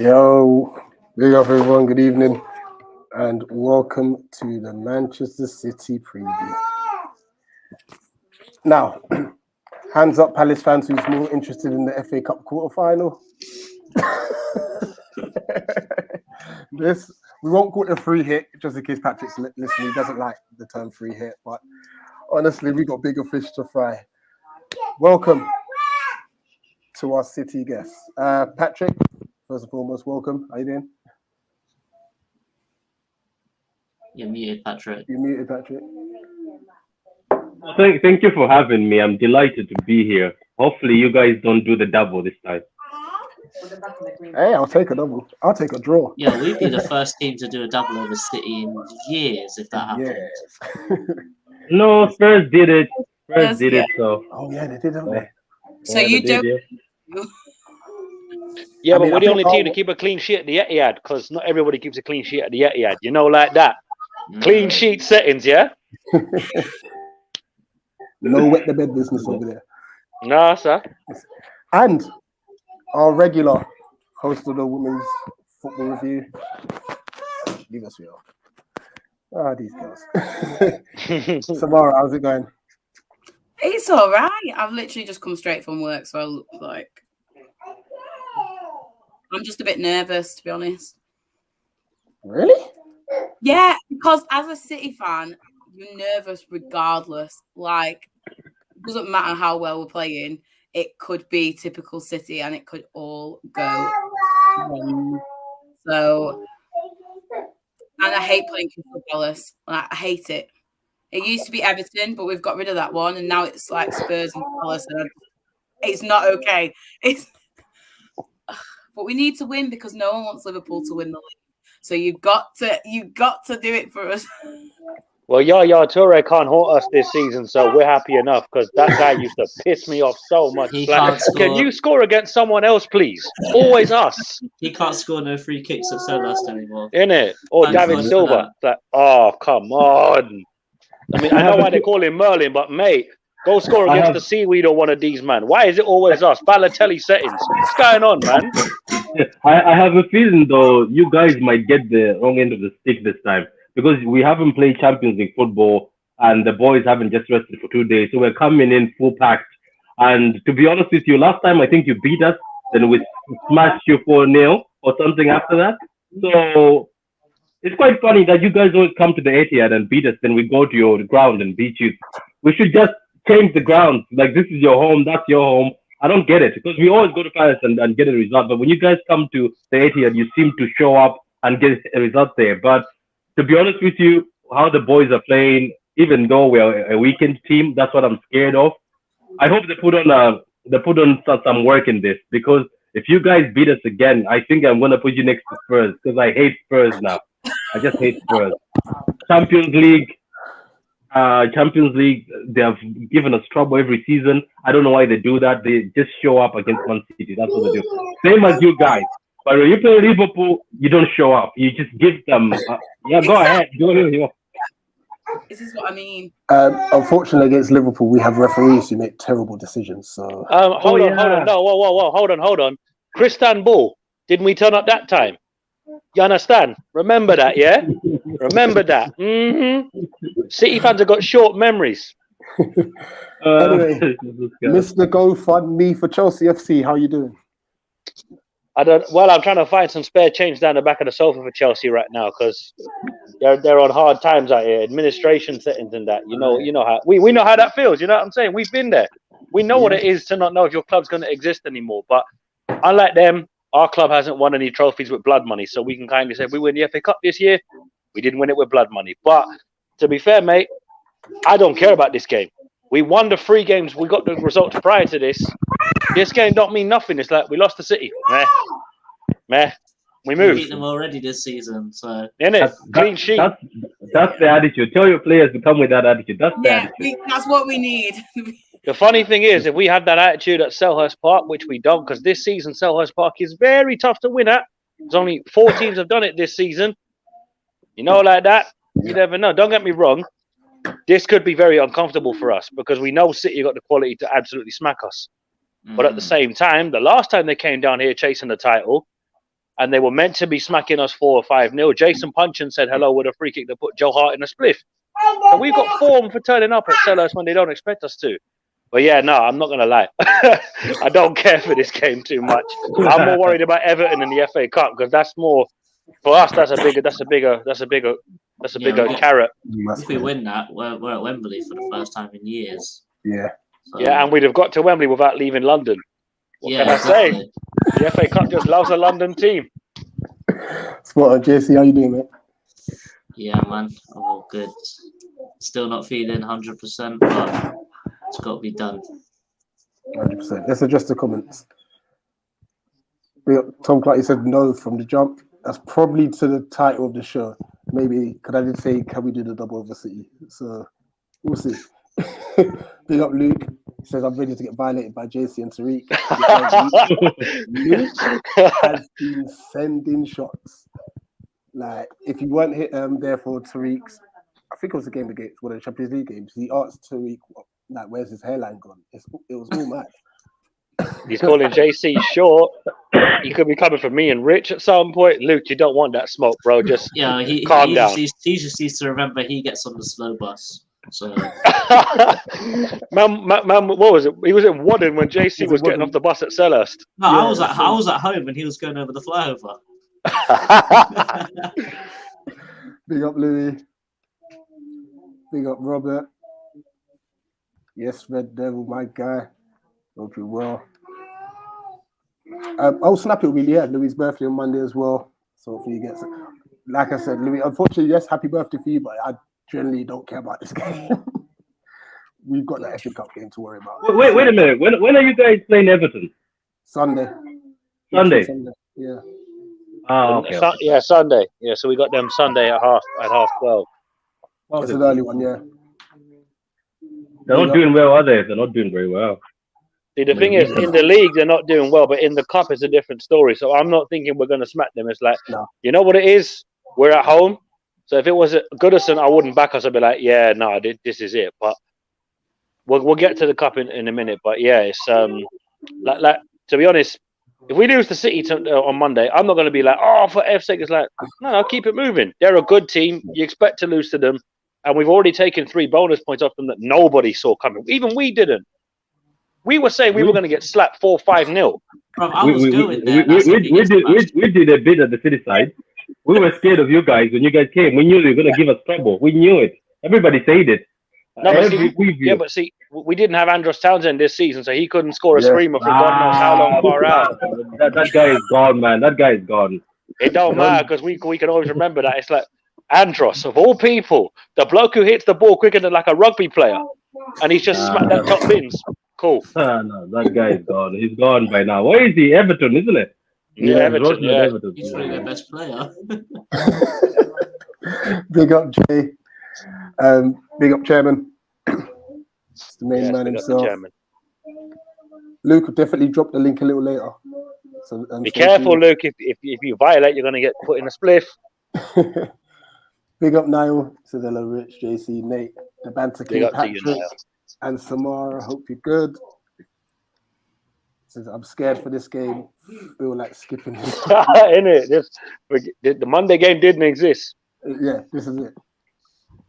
Yo, big up everyone, good evening, and welcome to the Manchester City preview. Now, hands up Palace fans who's more interested in the FA Cup quarter-final. This, we won't call it a free hit, just in case Patrick's listening, he doesn't like the term free hit, but honestly, we got bigger fish to fry. Welcome to our City guests. Patrick, first and foremost, welcome. How you doing? You're muted, Patrick. You're muted, Patrick. Thank you for having me. I'm delighted to be here. Hopefully, you guys don't do the double this time. Hey, I'll take a double. I'll take a draw. Yeah, we'd be the first team to do a double over City in years if that happened. Yes. No, Spurs did it. Spurs did it. So. Oh yeah, they did, haven't they? So you don't. Yeah, but we're the only team to keep a clean sheet at the Etihad, because not everybody keeps a clean sheet at the Etihad. You know, like that. Clean sheet settings, yeah? No wet the bed business over there. Nah, sir. And our regular host of the Women's Football Review. Leave us real. Ah, these girls. Samara, how's it going? It's all right. I've literally just come straight from work, so I look like I'm just a bit nervous, to be honest. Really? Yeah, because as a City fan, you're nervous regardless. Like, it doesn't matter how well we're playing. It could be typical City, and it could all go wrong. So, and I hate playing Crystal Palace. Like, I hate it. It used to be Everton, but we've got rid of that one, and now it's like Spurs and Palace, and it's not okay. But we need to win because no one wants Liverpool to win the league. So you've got to do it for us. Well, Yaya Toure can't haunt us this season, so we're happy enough, because that guy used to piss me off so much. Like, can you score against someone else, please? Always us. He can't score no free kicks at Selhurst anymore. Innit? Or David Silva. Like, oh, come on. I mean, I know why they call him Merlin, but mate, go score against the Seaweed or one of these, man. Why is it always us? Balotelli settings. What's going on, man? I have a feeling, though, you guys might get the wrong end of the stick this time, because we haven't played Champions League football and the boys haven't just rested for 2 days. So we're coming in full packed. And to be honest with you, last time I think you beat us, then we smashed you 4-0 or something after that. So it's quite funny that you guys always come to the Etihad and beat us, then we go to your ground and beat you. We should just change the ground. Like, this is your home, that's your home. I don't get it, because we always go to Paris and get a result. But when you guys come to the Etihad, you seem to show up and get a result there. But to be honest with you, how the boys are playing, even though we're a weekend team, that's what I'm scared of. I hope they put on some work in this, because if you guys beat us again, I think I'm going to put you next to Spurs, because I hate Spurs now. I just hate Spurs. Champions League, they have given us trouble every season. I don't know why they do that. They just show up against Man City. That's what they do. Same as you guys. But when you play Liverpool, you don't show up. You just give them. Go ahead. This is what I mean. Unfortunately, against Liverpool, we have referees who make terrible decisions. So hold on. No, whoa. Hold on. Christian Ball, didn't we turn up that time? You understand? Remember that, yeah? Remember that. City fans have got short memories. Anyway, Mr. GoFundMe for Chelsea FC, how you doing? I'm trying to find some spare change down the back of the sofa for Chelsea right now, because they're on hard times out here. Administration settings and that. You know how we know how that feels. You know what I'm saying? We've been there. We know what it is to not know if your club's going to exist anymore. But unlike them, our club hasn't won any trophies with blood money, so we can kindly say, if we win the FA Cup this year, we didn't win it with blood money. But to be fair, mate, I don't care about this game. We won the 3 games. We got the results prior to this. This game don't mean nothing. It's like we lost to City. Meh. We moved. We beat them already this season, so. Innit? Clean sheet. That's the attitude. Tell your players to come with that attitude. That's the attitude. That's what we need. The funny thing is, if we had that attitude at Selhurst Park, which we don't, because this season Selhurst Park is very tough to win at. There's only 4 teams have done it this season. You know, like that. You never know. Don't get me wrong. This could be very uncomfortable for us, because we know City got the quality to absolutely smack us. But at the same time, the last time they came down here chasing the title, and they were meant to be smacking us 4 or 5-0. Jason Punchin said hello with a free kick to put Joe Hart in a spliff. So we've got form for turning up at Selhurst when they don't expect us to. But yeah, no, I'm not gonna lie. I don't care for this game too much. I'm more worried about Everton in the FA Cup because that's more for us. That's a bigger carrot. If we win that, we're at Wembley for the first time in years. Yeah. So, Yeah, and we'd have got to Wembley without leaving London. What can I say? The FA Cup just loves a London team. Spot on, JC. How you doing, mate? Yeah, man, I'm all good. Still not feeling 100%, but it's got to be done. 100%. Let's address the comments. Tom Clark, he said no from the jump. That's probably to the title of the show. Maybe, because I did say, can we do the double over City? So, we'll see. Big up Luke. He says, I'm ready to get violated by JC and Tariq. Luke has been sending shots. Like, if you weren't there for Tariq's, I think it was a game against one of the Champions League games, he asked Tariq, like, where's his hairline gone? It was all mad. He's calling JC short. He could be coming for me and Rich at some point. Luke, you don't want that smoke, bro. Just calm down. He just needs to remember he gets on the slow bus. So, man, what was it? He was in Wadden when JC was getting off the bus at Selhurst. No, I was at home when he was going over the flyover. Big up Louis. Big up Robert. Yes, Red Devil, my guy. Hope you're well. Snap it, really. Yeah, Louis' birthday on Monday as well. So hopefully he gets it. Like I said, Louis, unfortunately, yes, happy birthday for you, but I generally don't care about this game. We've got the FA Cup game to worry about. Wait a minute. When are you guys playing Everton? Sunday. Sunday. Yeah. Oh, okay. Yeah, Sunday. Yeah, so we got them Sunday at half 12. It's an early one, yeah. They're not doing well, are they? They're not doing very well. See, the thing is, in the league, they're not doing well, but in the cup, it's a different story. So I'm not thinking we're going to smack them. It's like, You know what it is? We're at home. So if it was Goodison, I wouldn't back us. I'd be like, yeah, no, this is it. But we'll get to the cup in a minute. But yeah, it's like to be honest, if we lose to City on Monday, I'm not going to be like, oh, for F's sake. It's like, no, keep it moving. They're a good team. You expect to lose to them. And we've already taken 3 bonus points off them that nobody saw coming. Even we didn't. We were saying we were going to get slapped 4-5-0. We did a bit at the City side. We were scared of you guys when you guys came. We knew you were going to give us trouble. We knew it. Everybody said it. No, but see, we didn't have Andros Townsend this season, so he couldn't score a screamer for God knows how long far out. That guy is gone, man. That guy is gone. It don't matter because we can always remember that. It's like Andros, of all people, the bloke who hits the ball quicker than like a rugby player, and he's just smacked that top bins. Cool. No, that guy is gone. He's gone by now. Where is he? Everton, isn't it? Yeah, Everton. Yeah. Everton. He's probably their best player. Big up, Jay. Big up, Chairman. It's the main man himself. Luke will definitely drop the link a little later. So, be careful, Luke. If you violate, you're going to get put in a spliff. Big up, Niall. So hello, Rich, JC, Nate, the Banter King, Big up Patrick, to you, Niall. and Samara. Hope you're good. Says I'm scared for this game. Feel like skipping this. Innit? The Monday game didn't exist. Yeah, this is it.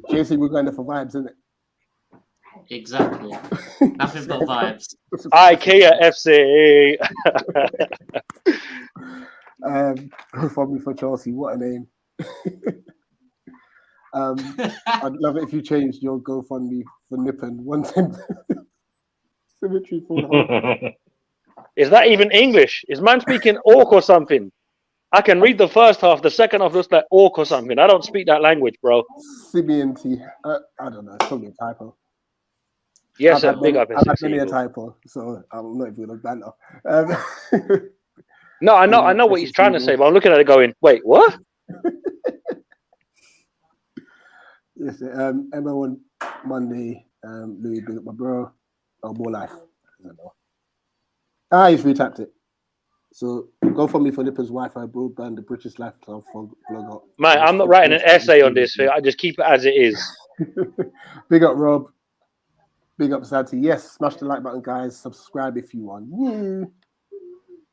JC, we're going there for vibes, isn't it? Exactly. Nothing but vibes. IKEA FC. GoFundMe for Chelsea. What a name. I'd love it if you changed your GoFundMe for Nippon. 110 symmetry for the whole. Is that even English? Is man speaking orc or something? I can read the first half. The second half looks like orc or something. I don't speak that language, bro. Simianti. I don't know. It's probably a typo. Yes, sir. Big up. I've had many a typo, so I'm not even going to banter. No, I know what he's trying to say, but I'm looking at it going, wait, what? Yes, Emma on Monday. Louis, big up my bro. Oh, more life. I don't know. He's retapped it. So GoFundMe for Nippers Wi-Fi broadband, the British Life Club blog. Man, I'm not writing an essay on this thing. I just keep it as it is. Big up, Rob. Big up, Santi. Yes, smash the like button, guys. Subscribe if you want.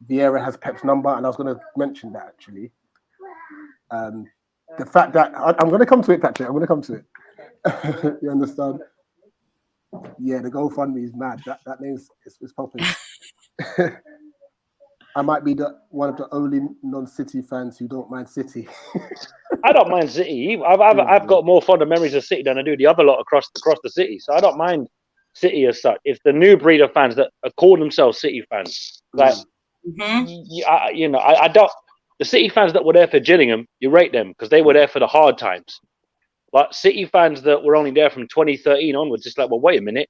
Vieira has Pep's number, and I was going to mention that actually. The fact that I'm going to come to it, Patrick. I'm going to come to it. You understand? Yeah, the GoFundMe is mad. That name's is popping. I might be one of the only non-City fans who don't mind City. I don't mind City. I've got more fonder memories of City than I do the other lot across the city. So I don't mind City as such. It's the new breed of fans that call themselves City fans. Like, I don't. The City fans that were there for Gillingham, you rate them because they were there for the hard times. But City fans that were only there from 2013 onwards, it's like, well, wait a minute.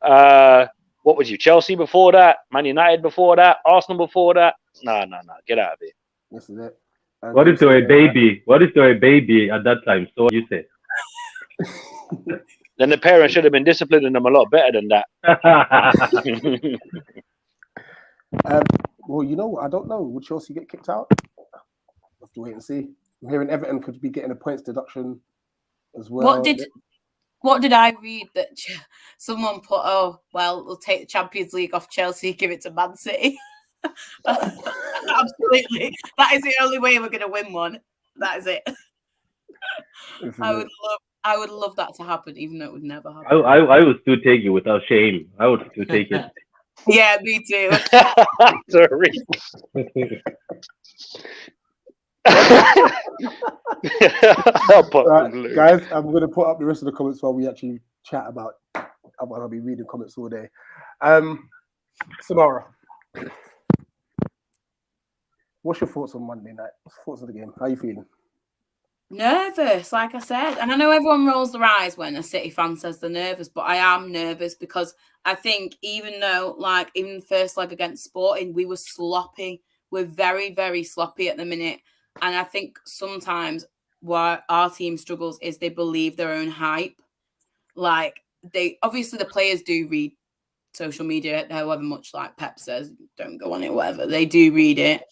What was you? Chelsea before that? Man United before that? Arsenal before that? No. Get out of here. This is it. What if they were a baby? What if they were a baby at that time? So what you say? Then the parents should have been disciplining them a lot better than that. Well, you know what? I don't know. Would Chelsea get kicked out? We'll have to wait and see. I'm hearing Everton could be getting a points deduction as well. What did I read that someone put? Oh, well, we'll take the Champions League off Chelsea, give it to Man City. Absolutely, that is the only way we're going to win one. That is it. I would love that to happen, even though it would never happen. I would still take it without shame. I would still take it. Yeah, me too. Right, guys, I'm going to put up the rest of the comments while we actually chat about. I'll be reading comments all day. Samara, what's your thoughts on Monday night? What's your thoughts on the game? How are you feeling? Nervous, like I said. And I know everyone rolls their eyes when a City fan says they're nervous, but I am nervous because I think even though, like, even the first leg against Sporting, we were sloppy. We're very, very sloppy at the minute. And I think sometimes what our team struggles is they believe their own hype. Like, obviously the players do read social media, however much, like Pep says, don't go on it, whatever. They do read it.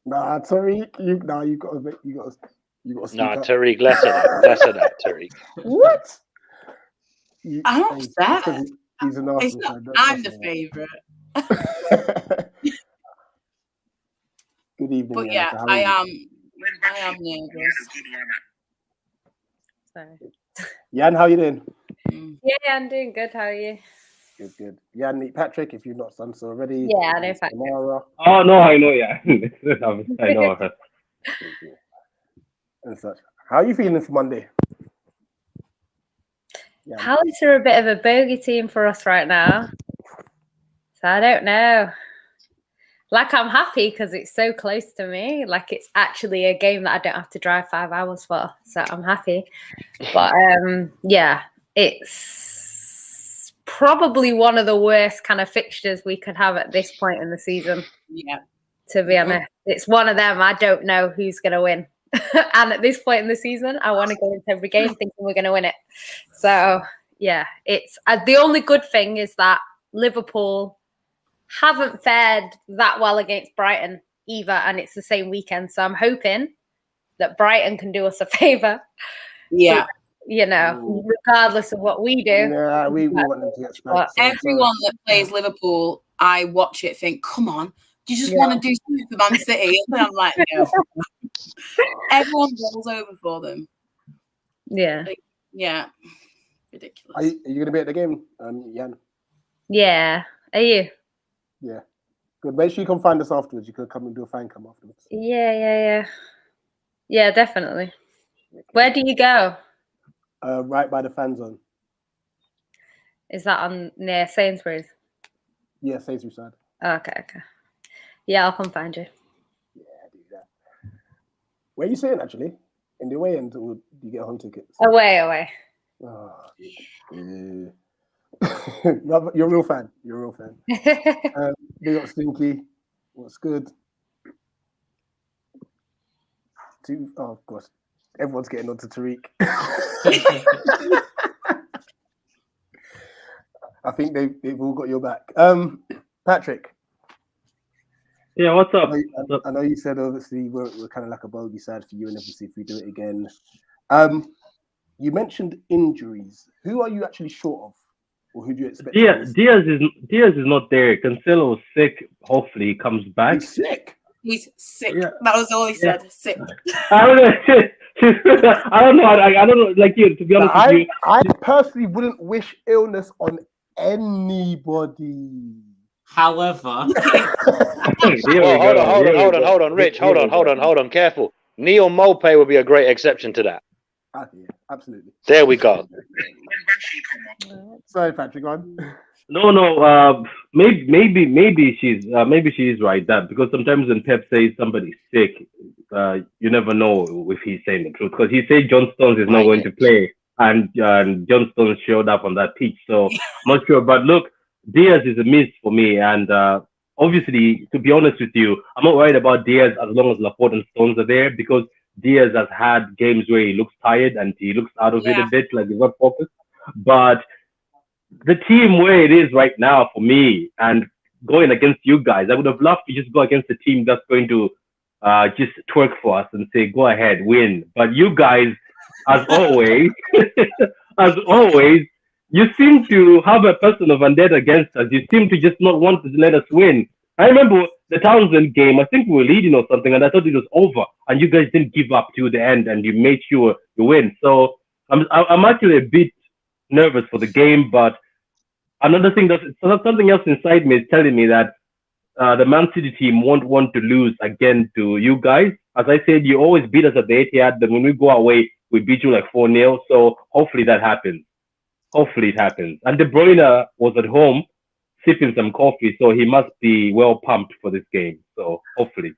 Nah, Tariq, you got to Nah, Tariq, less of that, Tariq. What? I'm upset. He's an Arsenal fan. I'm the favourite. Good evening. But yeah, I am nervous. Sorry. Jan, how you doing? Yeah, I'm doing good. How are you? Good. Jan, meet Patrick if you've not done so already. Yeah, I know Patrick. Tamara. Oh no, I know. Yeah, I know her. And such. How are you feeling for Monday? Yeah. Palace are a bit of a bogey team for us right now, so I don't know. Like, I'm happy because it's so close to me. Like, it's actually a game that I don't have to drive 5 hours for, so I'm happy. But yeah, it's probably one of the worst kind of fixtures we could have at this point in the season. Yeah, to be honest, it's one of them. I don't know who's going to win. And at this point in the season, I want to go into every game thinking we're going to win it. So, yeah, it's the only good thing is that Liverpool haven't fared that well against Brighton either, and it's the same weekend. So I'm hoping that Brighton can do us a favour. Yeah. You know, regardless of what we do. Yeah, we want them to get spanked. Everyone that plays Liverpool, I watch it, think, come on, do you just want to do something for Man City? And I'm like, no. Everyone rolls over for them. Yeah. Like, yeah. Ridiculous. Are you going to be at the game, Jan? Yeah. Are you? Yeah. Good. Make sure you come find us afterwards. You could come and do a fan cam afterwards. Yeah, definitely. Where do you go? Right by the fan zone. Is that on near Sainsbury's? Yeah, Sainsbury's side. Okay. Yeah, I'll come find you. Yeah, do that. Where are you staying actually? In the away end, or do you get home tickets? Away. Oh, yeah. You're a real fan. Big up Stinky. What's good? Oh, of course. Everyone's getting on to Tariq. I think they've all got your back. Patrick. Yeah, what's up? I know you said obviously we're kind of like a bogey side for you, and obviously if we do it again. You mentioned injuries. Who are you actually short of Or who do you expect? Diaz is not there. Cancelo's sick. Hopefully he comes back. He's sick. He's sick. Yeah. That was all he Yeah. said. Sick. I don't know. I don't know. I don't know. Like you, to be honest with you. I personally wouldn't wish illness on anybody. However, Here we go. Hold on, Rich. Hold on. Careful. Neil Mopay would be a great exception to that. Yeah, absolutely. There we go. Sorry, Patrick, go on. No. Maybe she's right that because sometimes when Pep says somebody's sick, you never know if he's saying the truth because he said John Stones is not going to play and John Stones showed up on that pitch, so I'm not sure. But look, Diaz is a miss for me, and obviously, to be honest with you, I'm not worried about Diaz as long as Laporte and Stones are there because Diaz has had games where he looks tired and he looks out of it a bit, like he's not focused. But the team where it is right now for me and going against you guys, I would have loved to just go against a team that's going to just twerk for us and say, go ahead, win. But you guys, as always, you seem to have a personal vendetta against us. You seem to just not want to let us win. I remember the Townsend game, I think we were leading or something, and I thought it was over. And you guys didn't give up to the end, and you made sure you win. So I'm actually a bit nervous for the game, but another thing something else inside me is telling me that the Man City team won't want to lose again to you guys. As I said, you always beat us at the Etihad. Then when we go away, we beat you like 4-0. So hopefully that happens. Hopefully it happens. And De Bruyne was at home sipping some coffee, so he must be well pumped for this game. So hopefully.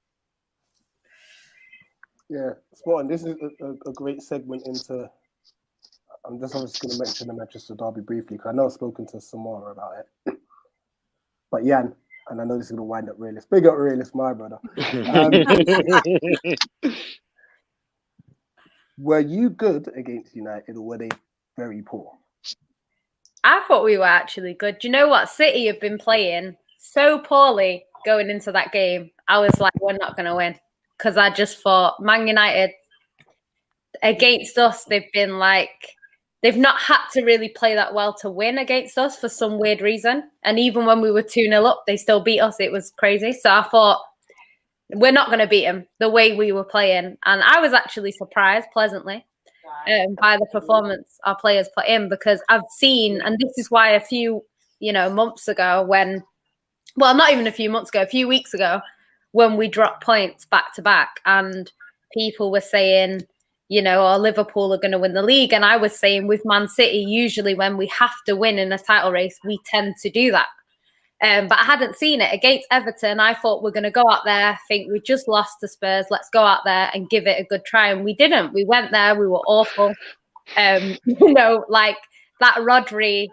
Yeah, spot on. This is a great segment into. I'm just obviously going to mention the Manchester Derby briefly because I know I've spoken to Samara about it. But Jan, and I know this is going to wind up realist. Big up realist, my brother. Were you good against United or were they very poor? I thought we were actually good. Do you know what? City have been playing so poorly going into that game. I was like, we're not going to win. Because I just thought Man United, against us, they've been like, they've not had to really play that well to win against us for some weird reason. And even when we were 2-0 up, they still beat us. It was crazy. So I thought, we're not going to beat them the way we were playing. And I was actually surprised pleasantly by the performance our players put in because I've seen, and this is why a few, months ago not even a few months ago, a few weeks ago, when we dropped points back to back and people were saying, Liverpool are going to win the league. And I was saying with Man City, usually when we have to win in a title race, we tend to do that. But I hadn't seen it against Everton. I thought we're going to go out there, think we just lost to Spurs. Let's go out there and give it a good try. And we didn't. We went there. We were awful. Like that Rodri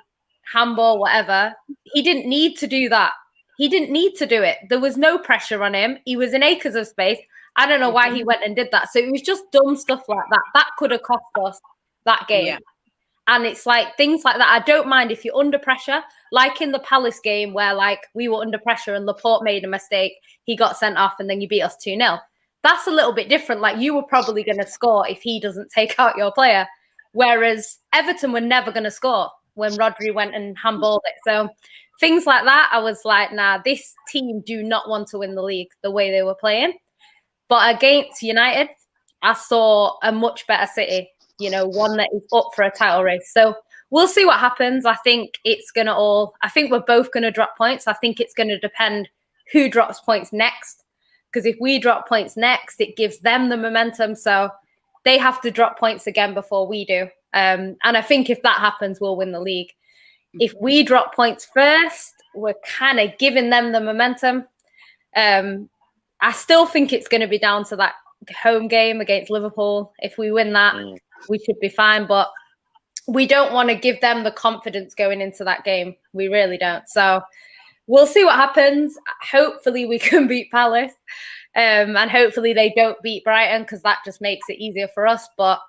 handball, whatever. He didn't need to do that. He didn't need to do it. There was no pressure on him. He was in acres of space. I don't know why he went and did that. So it was just dumb stuff like that. That could have cost us that game. Yeah. And it's like things like that. I don't mind if you're under pressure, like in the Palace game where like we were under pressure and Laporte made a mistake. He got sent off and then you beat us 2-0. That's a little bit different. Like you were probably going to score if he doesn't take out your player. Whereas Everton were never going to score when Rodri went and handballed it. So things like that, I was like, nah, this team do not want to win the league the way they were playing. But against United, I saw a much better City. One that is up for a title race. So we'll see what happens. I think we're both going to drop points. I think it's going to depend who drops points next. Because if we drop points next, it gives them the momentum. So they have to drop points again before we do. And I think if that happens, we'll win the league. If we drop points first, we're kind of giving them the momentum. I still think it's going to be down to that home game against Liverpool. If we win that, we should be fine. But we don't want to give them the confidence going into that game. We really don't. So we'll see what happens. Hopefully we can beat Palace. And hopefully they don't beat Brighton because that just makes it easier for us. But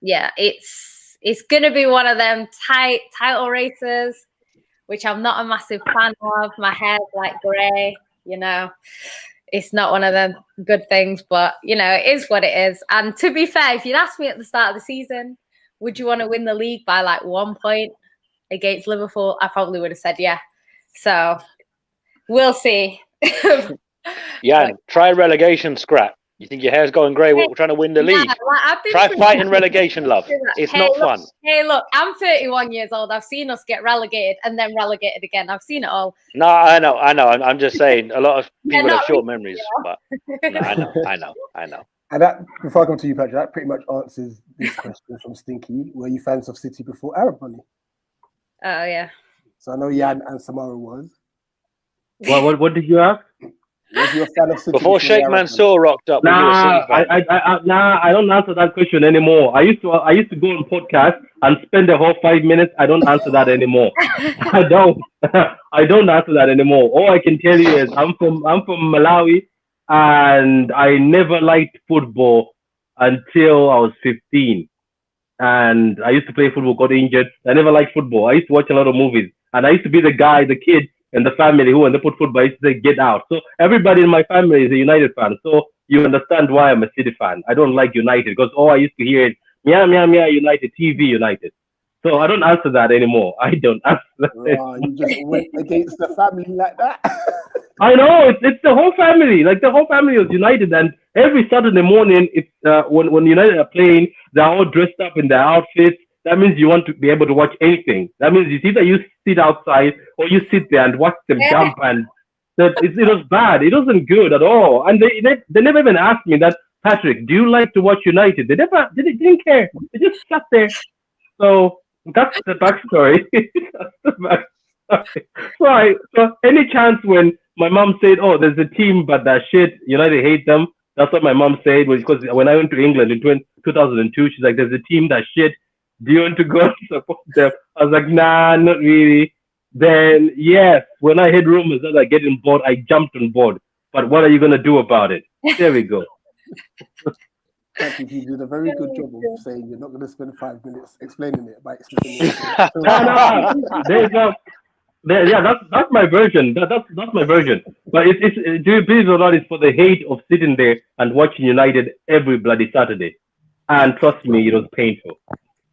yeah, it's going to be one of them tight title races, which I'm not a massive fan of. My hair's like grey, It's not one of them good things, but, it is what it is. And to be fair, if you'd asked me at the start of the season, would you want to win the league by like 1 point? against Liverpool, I probably would have said yeah. So we'll see. Yeah, try relegation scrap. You think your hair's going grey? We're trying to win the league. Try fighting relegation, love. It's Hey, not look, fun. Hey, look, I'm 31 years old. I've seen us get relegated and then relegated again. I've seen it all. No, I know. I'm just saying. A lot of Yeah, people have not short really, memories, you but no, I know. And that, before I come to you, Patrick, that pretty much answers this question from Stinky. Were you fans of City before Arab Money? Oh, yeah. So I know Jan and Samara was. What did you ask? Was you a fan of City Before Sheikh Arab Money? Mansour rocked up, were you a Nah, City fan? I don't answer that question anymore. I used to go on podcast and spend the whole 5 minutes. I don't answer that anymore. I don't. I don't answer that anymore. All I can tell you is I'm from Malawi, and I never liked football until I was 15. And I used to play football, got injured. I never liked football. I used to watch a lot of movies, and I used to be the kid in the family who, when they put football, I used to say, get out. So everybody in my family is a United fan. So you understand why I'm a City fan. I don't like United because all I used to hear is, meow, meow, meow, United, TV United. So I don't answer that anymore. I don't answer that. Oh, you just went against the family like that. I know, it's the whole family. Like, the whole family was United. And every Saturday morning, it's when United are playing, they're all dressed up in their outfits. That means you want to be able to watch anything. That means it's either you sit outside or you sit there and watch them jump. And it was bad. It wasn't good at all. And they never even asked me that, Patrick, do you like to watch United? They didn't care. They just sat there. So that's the backstory. That's the backstory. So any chance when my mom said, oh, there's a team, but they're shit, United hate them. That's what my mom said. Because when I went to England in 2002, she's like, there's a team that's shit. Do you want to go and support them? I was like, nah, not really. Then, yes, when I heard rumors that I getting bored, I jumped on board. But what are you going to do about it? There we go. Patrick, you did a very good job of saying you're not going to spend 5 minutes explaining it by explaining it. There you go. Yeah, that's my version. That's my version. But it's do you believe it or not, it's for the hate of sitting there and watching United every bloody Saturday. And trust me, it was painful.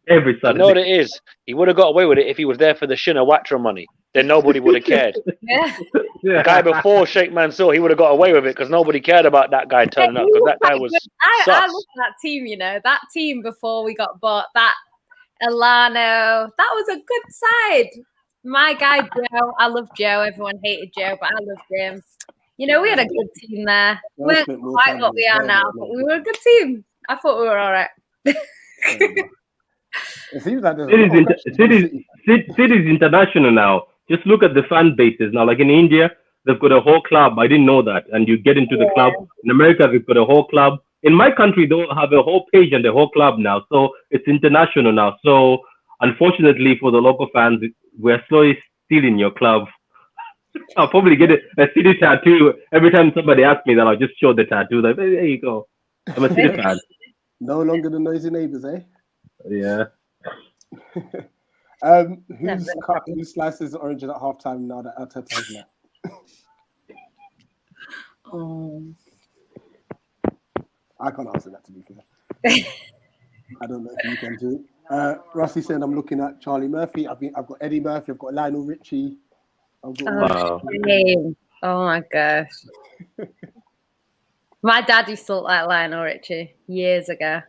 Every Saturday. You know what it is? He would have got away with it if he was there for the Shinawatra money. Then nobody would have cared. Yeah. The guy before Sheikh Mansour, he would have got away with it because nobody cared about that guy turning up because that guy was I sus. love that team, you know. That team before we got bought, that Elano, that was a good side. My guy Joe, I love Joe. Everyone hated Joe, but I love James. You know, we had a good team there. We weren't quite what we are now, but we were a good team. I thought we were all right. It seems like City's international now. Just look at the fan bases now. Like in India, they've got a whole club. I didn't know that. And you get into the club. In America, they've got a whole club. In my country, they have a whole page and a whole club now. So it's international now. So unfortunately for the local fans, we're slowly stealing your club. I'll probably get a City tattoo. Every time somebody asks me that, I'll just show the tattoo. Like, hey, there you go. I'm a City fan. No longer the noisy neighbours, eh? Yeah. Who slices oranges at halftime now that Arteta's left? I can't answer that, to be fair. I don't know if you can do it. Rossi said, I'm looking at Charlie Murphy. I've got Eddie Murphy. I've got Lionel Richie. Wow. Oh my gosh. My dad used to look like Lionel Richie years ago.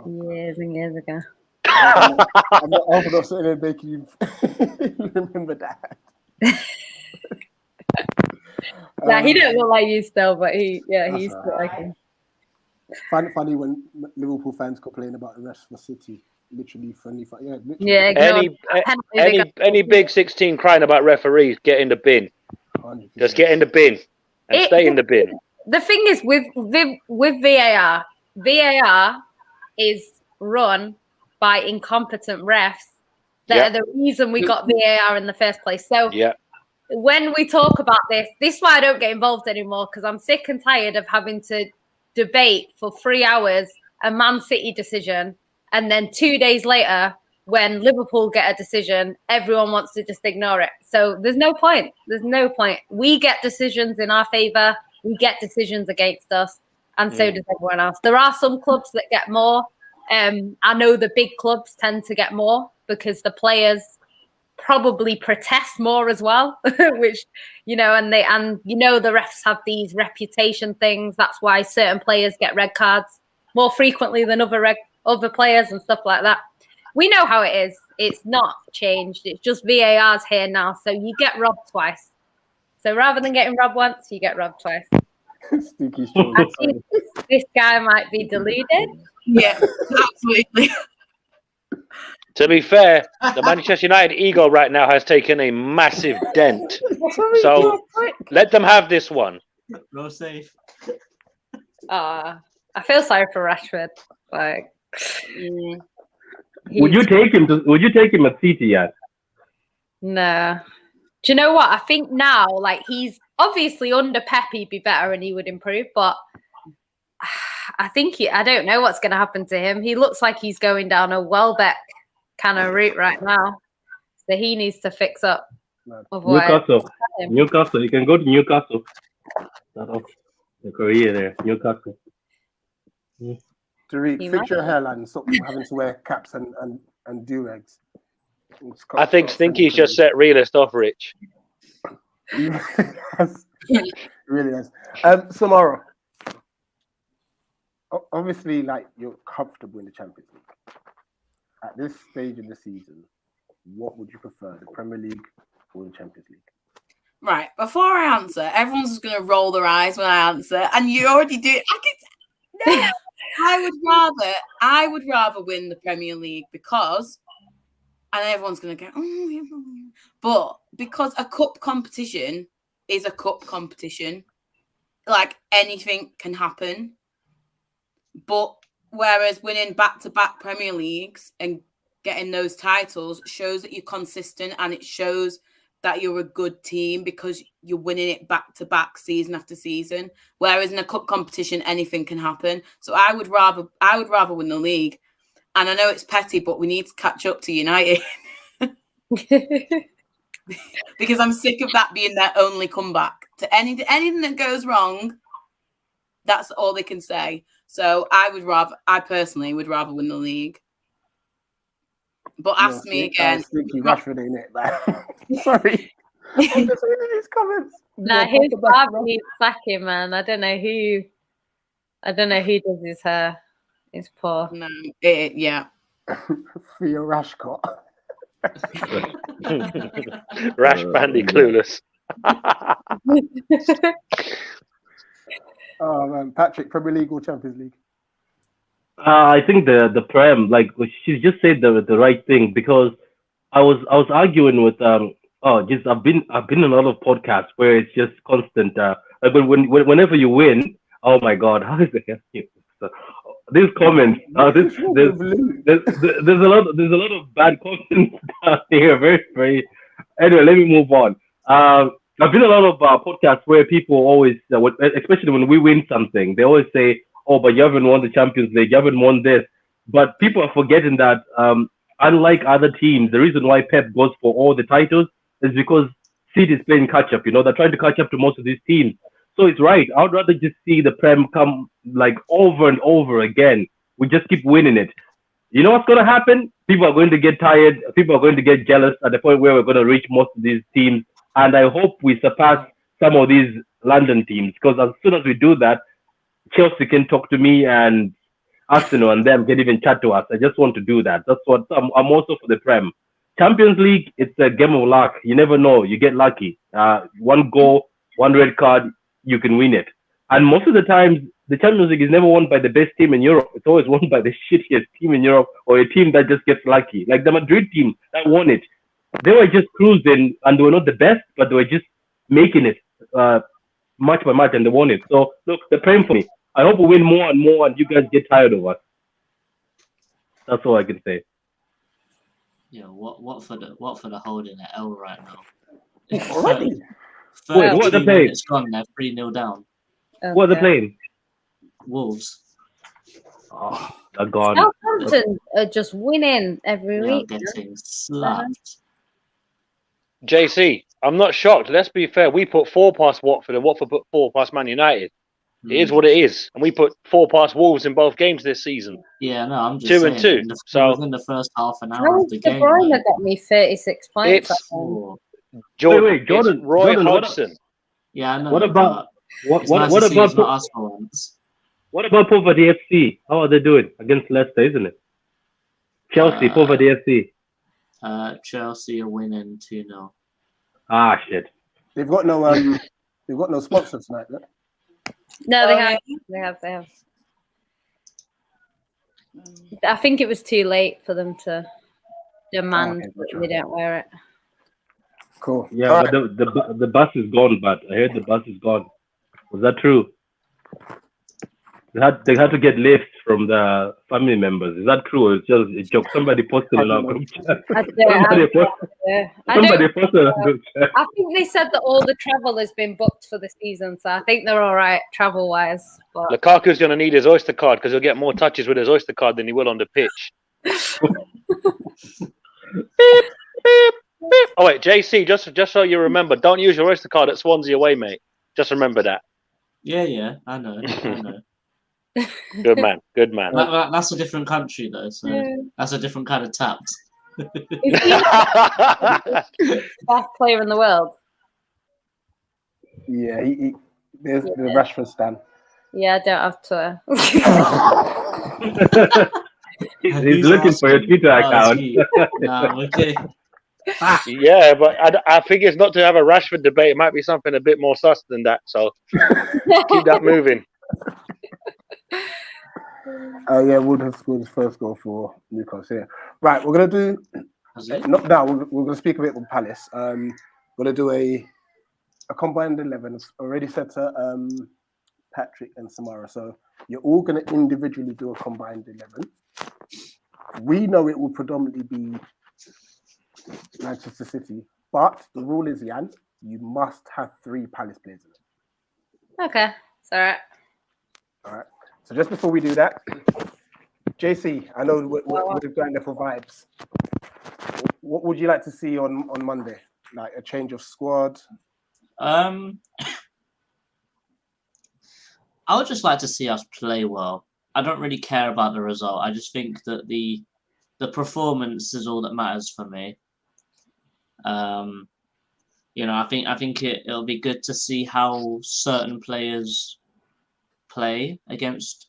Years and years ago. I'm not sitting there making you remember that. Nah, he didn't look like you still, but he used to look like him. Funny when Liverpool fans complain about the rest for City. Literally friendly. Any big 16 crying about referees, get in the bin. 100%. Just get in the bin and stay in the bin. The thing is with VAR is run by incompetent refs. They're the reason we got VAR in the first place. So when we talk about this is why I don't get involved anymore, because I'm sick and tired of having to debate for 3 hours a Man City decision, and then 2 days later, when Liverpool get a decision, everyone wants to just ignore it. So there's no point. There's no point. We get decisions in our favour. We get decisions against us. And so does everyone else. There are some clubs that get more. I know the big clubs tend to get more because the players probably protest more as well, which, you know, and the refs have these reputation things. That's why certain players get red cards more frequently than other players and stuff like that. We know how it is. It's not changed. It's just VAR's here now. So you get robbed twice. So rather than getting robbed once, you get robbed twice. Stinky Sean. I think this guy might be deluded. Yeah, absolutely. To be fair, the Manchester United ego right now has taken a massive dent. So let them have this one. Go safe. I feel sorry for Rashford. Like, Would you take him at City yet? No. Do you know what? I think now, like, he's obviously under Pep, he'd be better and he would improve, but I think I don't know what's going to happen to him. He looks like he's going down a Welbeck kind of route right now. So he needs to fix up. Otherwise, Newcastle. You can go to Newcastle. Start off your career there. Newcastle. Tariq, fix your hairline and stop having to wear caps and do-rags. I think Stinky's just set realist off, Rich. He really has. Samara, obviously, like, you're comfortable in the Champions League. At this stage of the season, what would you prefer, the Premier League or the Champions League? Right, before I answer, everyone's just going to roll their eyes when I answer, and you already do it. No, I would rather win the Premier League because, and everyone's going to go, but because a cup competition is a cup competition, like anything can happen. But whereas winning back-to-back Premier Leagues and getting those titles shows that you're consistent, and it shows that you're a good team because you're winning it back-to-back season after season. Whereas in a cup competition, anything can happen. So I would rather win the league. And I know it's petty, but we need to catch up to United. Because I'm sick of that being their only comeback. To anything that goes wrong, that's all they can say. So I personally would rather win the league. But ask me again. Stinky Rashford in it, man. Sorry. I'm just reading these comments. Nah, his barber needs slacking, man. I don't know who does his hair. It's poor. No, yeah. Theo Rashcott. Rash Bandy clueless. Oh man, Patrick, Premier League or Champions League? I think the Prem, like, she just said the right thing, because I was arguing with I've been in a lot of podcasts where it's just constant. Like whenever you win, oh my God, how is it? These comments, there's a lot of bad comments down here. Very, very. Anyway, let me move on. I've been in a lot of podcasts where people always, especially when we win something, they always say, "Oh, but you haven't won the Champions League, you haven't won this." But people are forgetting that, unlike other teams, the reason why Pep goes for all the titles is because City is playing catch up. You know, they're trying to catch up to most of these teams. So it's right. I would rather just see the Prem come like over and over again. We just keep winning it. You know what's going to happen? People are going to get tired. People are going to get jealous at the point where we're going to reach most of these teams. And I hope we surpass some of these London teams, because as soon as we do that, Chelsea can talk to me and Arsenal and them can even chat to us. I just want to do that. That's what I'm also for the Prem. Champions League, it's a game of luck. You never know. You get lucky. One goal, one red card, you can win it. And most of the times, the Champions League is never won by the best team in Europe. It's always won by the shittiest team in Europe, or a team that just gets lucky. Like the Madrid team that won it. They were just cruising, and they were not the best, but they were just making it match by match, and they won it. So look, they're praying for me. I hope we win more and more, and you guys get tired of us. That's all I can say. Yeah, what for the holding at L right now? Already? Wait, what are they playing? It's gone. They're 3-0 down. What are they playing? Wolves. Oh, they're gone. Southampton are just winning every They are week. getting slapped. JC, I'm not shocked. Let's be fair. We put 4 past Watford, and Watford put 4 past Man United. It is what it is. And we put 4 past Wolves in both games this season. Yeah, no, I'm just 2 saying. and 2. In the, So within the first half an hour How of the De game. Bruyne like, got me 36 points? It's- oh, Jordan, Jordan, it's Roy Jordan, what- Hodgson. yeah, I know. What about but what it's nice what to see about it's not us for once. what about Poverty FC? How are they doing against Leicester? Isn't it? Chelsea, Poverty FC. Chelsea are winning 2-0. Ah, shit. They've got no sponsors tonight. No? No, Oh, they yeah. have. They have. I think it was too late for them to demand okay, that gotcha. they don't wear it. Cool. Yeah, All but the bus is gone. But I heard the bus is gone. Was that true? They had to get lifts from the family members. Is that true? Or it's just a joke. Somebody posted in our group chat. I Posted in our group chat. I think they said that all the travel has been booked for the season, so I think they're all right travel wise. But Lukaku's going to need his Oyster card because he'll get more touches with his Oyster card than he will on the pitch. Beep, beep, beep. Oh, wait, JC, just so you remember, don't use your Oyster card at Swansea away, mate. Just remember that. Yeah, I know. Good man. Good man. That's a different country, though, so that's a different kind of tapped. is he the best player in the world? Yeah, there's the Rashford stand. Yeah, I don't have Twitter. He's looking for your Twitter account. No, okay. Yeah, but I think it's not to have a Rashford debate. It might be something a bit more sus than that. So keep that moving. Yeah, Wood has scored his first goal for Newcastle. Yeah. Right, we're gonna do. Not now. We're gonna speak a bit with Palace. We're gonna do a combined 11. It's already set to Patrick and Samara. So you're all gonna individually do a combined 11. We know it will predominantly be Manchester City, but the rule is, Jan, you must have 3 Palace players in it. Okay, it's all right. All right. So just before we do that, JC, I know we're going there for vibes. What would you like to see on Monday? Like a change of squad? I would just like to see us play well. I don't really care about the result. I just think that the performance is all that matters for me. I think it'll be good to see how certain players play against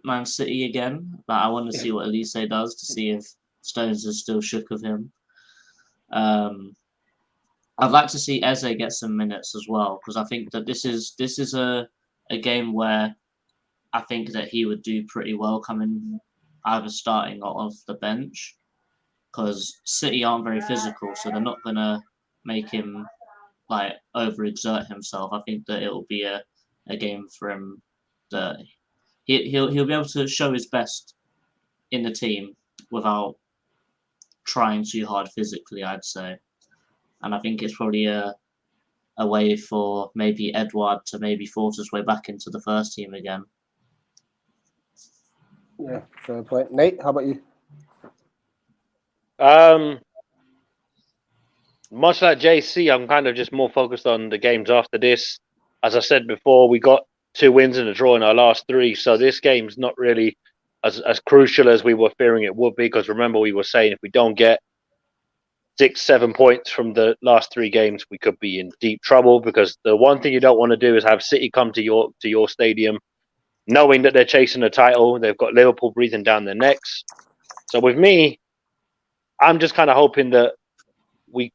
Man City again. Like, I want to see what Elise does to see if Stones is still shook of him. I'd like to see Eze get some minutes as well, because I think that this is a game where I think that he would do pretty well coming either starting or off the bench, because City aren't very physical, so they're not gonna make him like overexert himself. I think that it will be a game for him that he'll be able to show his best in the team without trying too hard physically, I'd say. And I think it's probably a way for maybe Edouard to maybe force his way back into the first team again. Yeah, fair point. Nate, how about you? Much like JC, I'm kind of just more focused on the games after this. As I said before, we got 2 wins and a draw in our last 3, so this game's not really as crucial as we were fearing it would be, because remember we were saying if we don't get 6-7 points from the last 3 games, we could be in deep trouble, because the one thing you don't want to do is have City come to your stadium knowing that they're chasing a title. They've got Liverpool breathing down their necks. So with me, I'm just kind of hoping that we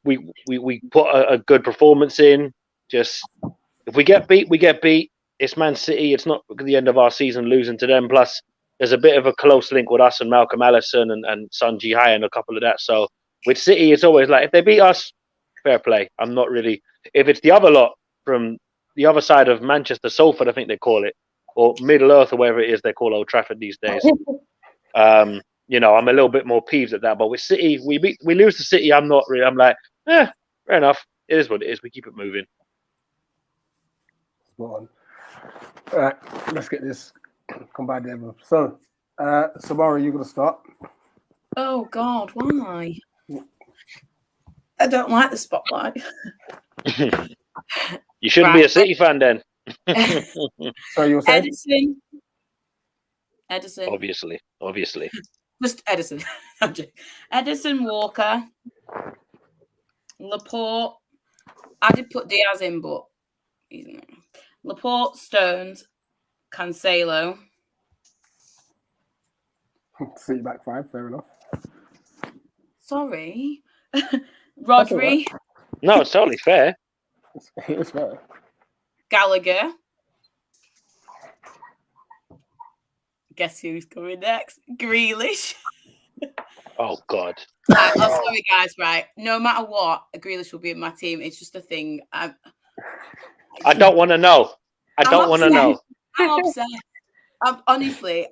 put a good performance in. Just if we get beat, we get beat. It's Man City. It's not the end of our season losing to them. Plus, there's a bit of a close link with us and Malcolm Allison and Sun Ji-Hai and a couple of that. So with City, it's always like, if they beat us, fair play. I'm not really... If it's the other lot from the other side of Manchester, Salford, I think they call it, or Middle Earth, or wherever it is they call Old Trafford these days, I'm a little bit more peeved at that. But with City, we lose to City, I'm not really... I'm like, fair enough. It is what it is. We keep it moving. Spot on. All right, let's get this combined level. So, Samara, you're going to start. Oh, God, why? I don't like the spotlight. You shouldn't be a City fan then. So you're saying? Edison. Obviously. Just Edison. I'm joking. Edison, Walker, Laporte. I did put Diaz in, but he's not. Laporte, Stones, Cancelo. City back five, fair enough. Sorry. all Rodri, right. No, it's totally fair. It's fair. Gallagher. Guess who's coming next? Grealish. Oh God. Right, oh, sorry, guys. Right, no matter what, Grealish will be in my team. It's just a thing. I don't want to know. I don't want to know. I'm upset. Honestly,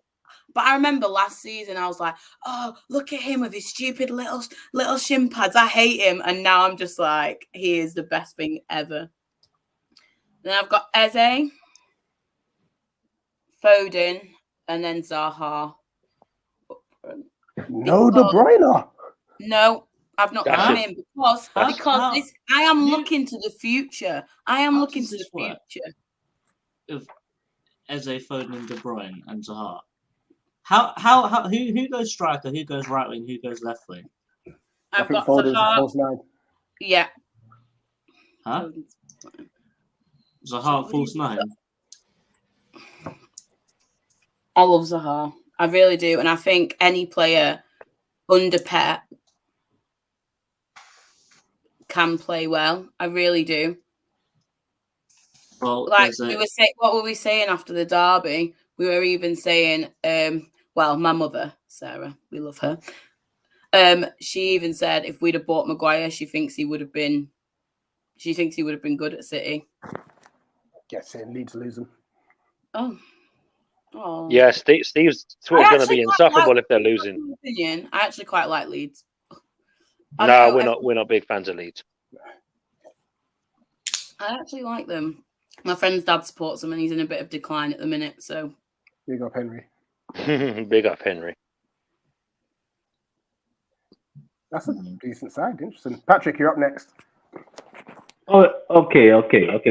but I remember last season I was like, "Oh, look at him with his stupid little shin pads. I hate him." And now I'm just like, he is the best thing ever. Then I've got Eze, Foden, and then Zaha. No, De Bruyne. No, I've not That's done it. him because this, I am looking to the future. I am How looking does to the this work? future. Of Eze, Foden, and De Bruyne and Zaha. How who goes striker? Who goes right wing? Who goes left wing? I I've think got Foden's a Zaha. false nine. Yeah. Huh? Zaha false nine. I love Zaha. I really do. And I think any player under Pep can play well. I really do. Well, Like there's we were saying, what were we saying after the derby? We were even saying, well, my mother, Sarah, we love her. She even said if we'd have bought Maguire, she thinks he would have been good at City. Get saying Leeds losing. Oh. Yeah, Steve's Twitter's going to be insufferable if they're losing. Opinion, I actually quite like Leeds. No, we're not big fans of Leeds. I actually like them. My friend's dad supports them, and he's in a bit of decline at the minute. So Big up Henry. Big up Henry. That's a decent side. Interesting. Patrick, you're up next. Oh, okay,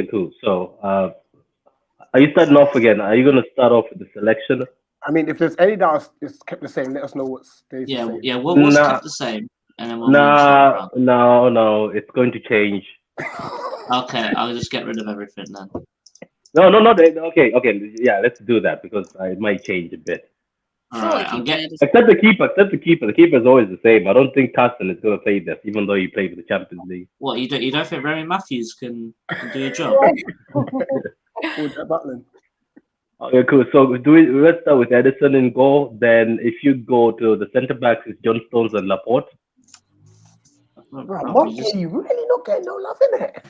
cool. So, are you starting off again? Are you going to start off with the selection? I mean, if there's any that is kept the same, let us know what stays the same. yeah. What's kept the same? And then we'll move No, it's going to change. Okay, I'll just get rid of everything then. No. Okay. Yeah, let's do that because it might change a bit. All right, I'll get. Except the keeper. The keeper is always the same. I don't think Carson is going to play this, even though he played for the Champions League. What you don't think Remy Matthews can do a job? Okay, cool. So let's start with Edison in goal. Then, if you go to the centre backs, it's John Stones and Laporte. Bro, you really not getting no love in it.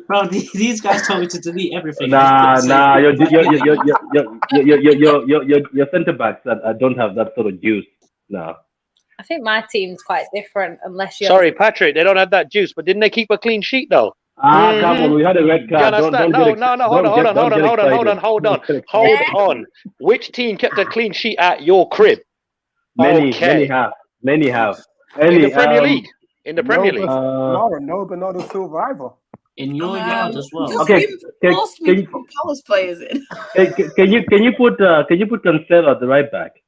Bro, these guys told me to delete everything. Nah. Your centre backs don't have that sort of juice. Nah. I think my team's quite different, unless you're. Sorry, Patrick, they don't have that juice, but didn't they keep a clean sheet though? Come on, we had a red card. You understand? Hold on. Which team kept a clean sheet at your crib? Many have. In the Premier League. In the Premier League. No, Bernardo Silva either. In your yard as well. Okay. Forced me to put Palace players in. Can you put Cancelo at the right back?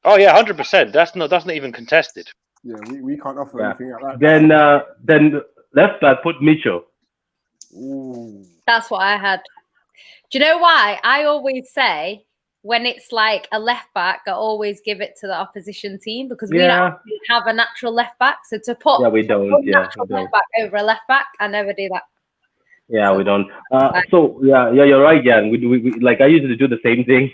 Oh yeah, 100%. That's not even contested. Yeah, we can't offer anything like that. Then left back, put Mitchell. Ooh. That's what I had. Do you know why? I always say when it's like a left back, I always give it to the opposition team because we don't actually have a natural left back. So to put we don't. left back over a left back, I never do that. Yeah, we don't. So you're right, Jan. We like I usually do the same thing.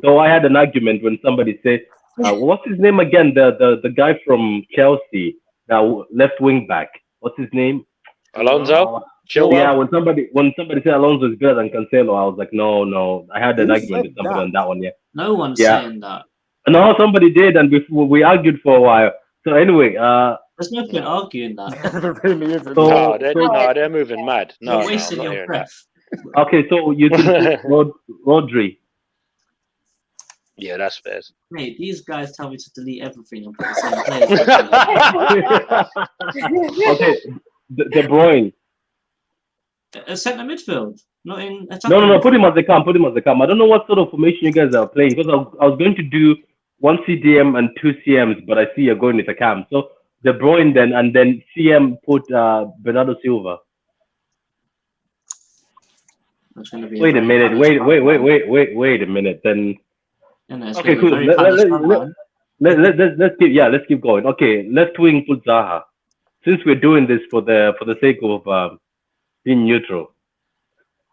So I had an argument when somebody said, "What's his name again?" The guy from Chelsea, left wing back. What's his name? Alonso. Yeah, when somebody said Alonso is better than Cancelo, I was like, no. I had an argument with somebody on that one. Yeah. No one's saying that. No, somebody did, and we argued for a while. So anyway, there's no point arguing that. There really isn't. They're moving mad. No, you're wasting your breath. Okay, so you think Rodri? Yeah, that's fair. Mate, these guys tell me to delete everything and put the same players. Okay, De Bruyne. A centre midfield. Not in attacking. No. Put him as the cam. Put him as the cam. I don't know what sort of formation you guys are playing because I was going to do 1 CDM and 2 CMs, but I see you're going with a cam. So De Bruyne then, and then CM put Bernardo Silva. That's going to be Wait a minute. Wait a minute. Then okay, cool. Let's keep going. Okay, left wing put Zaha. Since we're doing this for the sake of being neutral.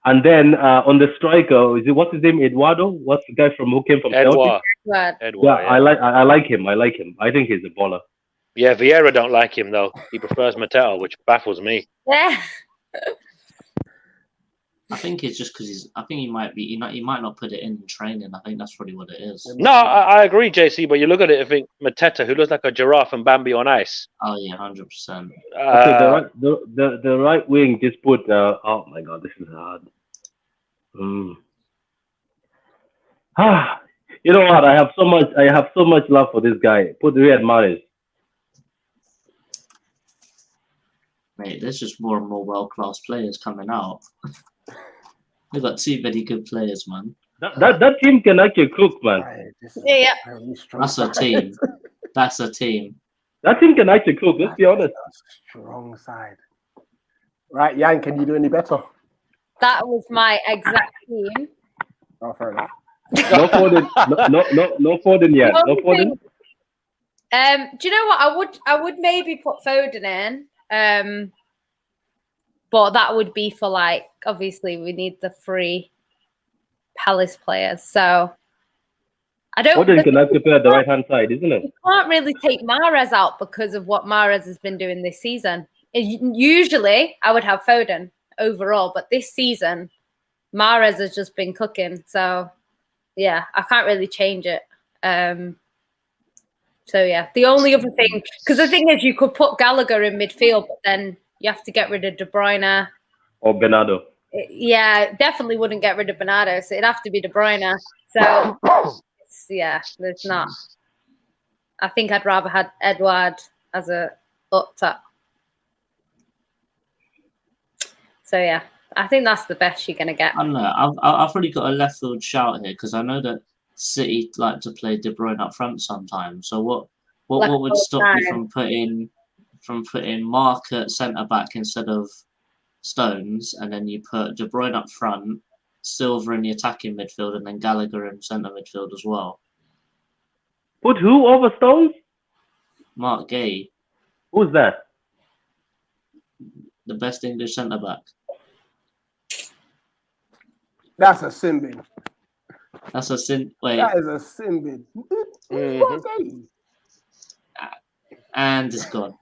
And then on the striker, what's his name? Eduardo? What's the guy who came from Celtic? Edouard. Yeah, I like him. I think he's a baller. Yeah, Vieira don't like him though. He prefers Mateo, which baffles me. Yeah. I think it's just because I think he might not put it in training. I think that's probably what it is. No, I agree, JC. But you look at it, I think Mateta, who looks like a giraffe and Bambi on ice. Oh yeah, 100%. Okay, the right wing just put. Oh my god, this is hard. You know what? I have so much love for this guy. Put Riyad Mahrez. Mate, there's just more and more world-class players coming out. They've got too many good players, man. That team can actually cook, man. Yeah. That's a team. That's a team. That team can actually cook. Let's be honest. Strong side. Right, Yang, can you do any better? That was my exact team. Oh, fair enough. No Foden. No Foden yet. No Foden. Do you know what? I would maybe put Foden in. But that would be for like, obviously we need the free Palace players. So I don't. Foden can actually play at the right hand side, isn't it? You can't really take Mahrez out because of what Mahrez has been doing this season. Usually I would have Foden overall, but this season Mahrez has just been cooking. So yeah, I can't really change it. So yeah, the only other thing, because the thing is, you could put Gallagher in midfield, but then you have to get rid of De Bruyne or Bernardo. Yeah, definitely wouldn't get rid of Bernardo, so it'd have to be De Bruyne. So yeah, there's not. I think I'd rather had Edouard as a up top. So yeah, I think that's the best you're gonna get. I don't know. I've already got a left field shout here because I know that City like to play De Bruyne up front sometimes. So what would stop you from putting Mark at centre back instead of Stones, and then you put De Bruyne up front, Silva in the attacking midfield, and then Gallagher in centre midfield as well? Put who over Stones? Mark Gay, Who's that? the best English centre back. That's a sin bin. That's a sin. Wait, That is a sin bin. Mhm. and it's gone.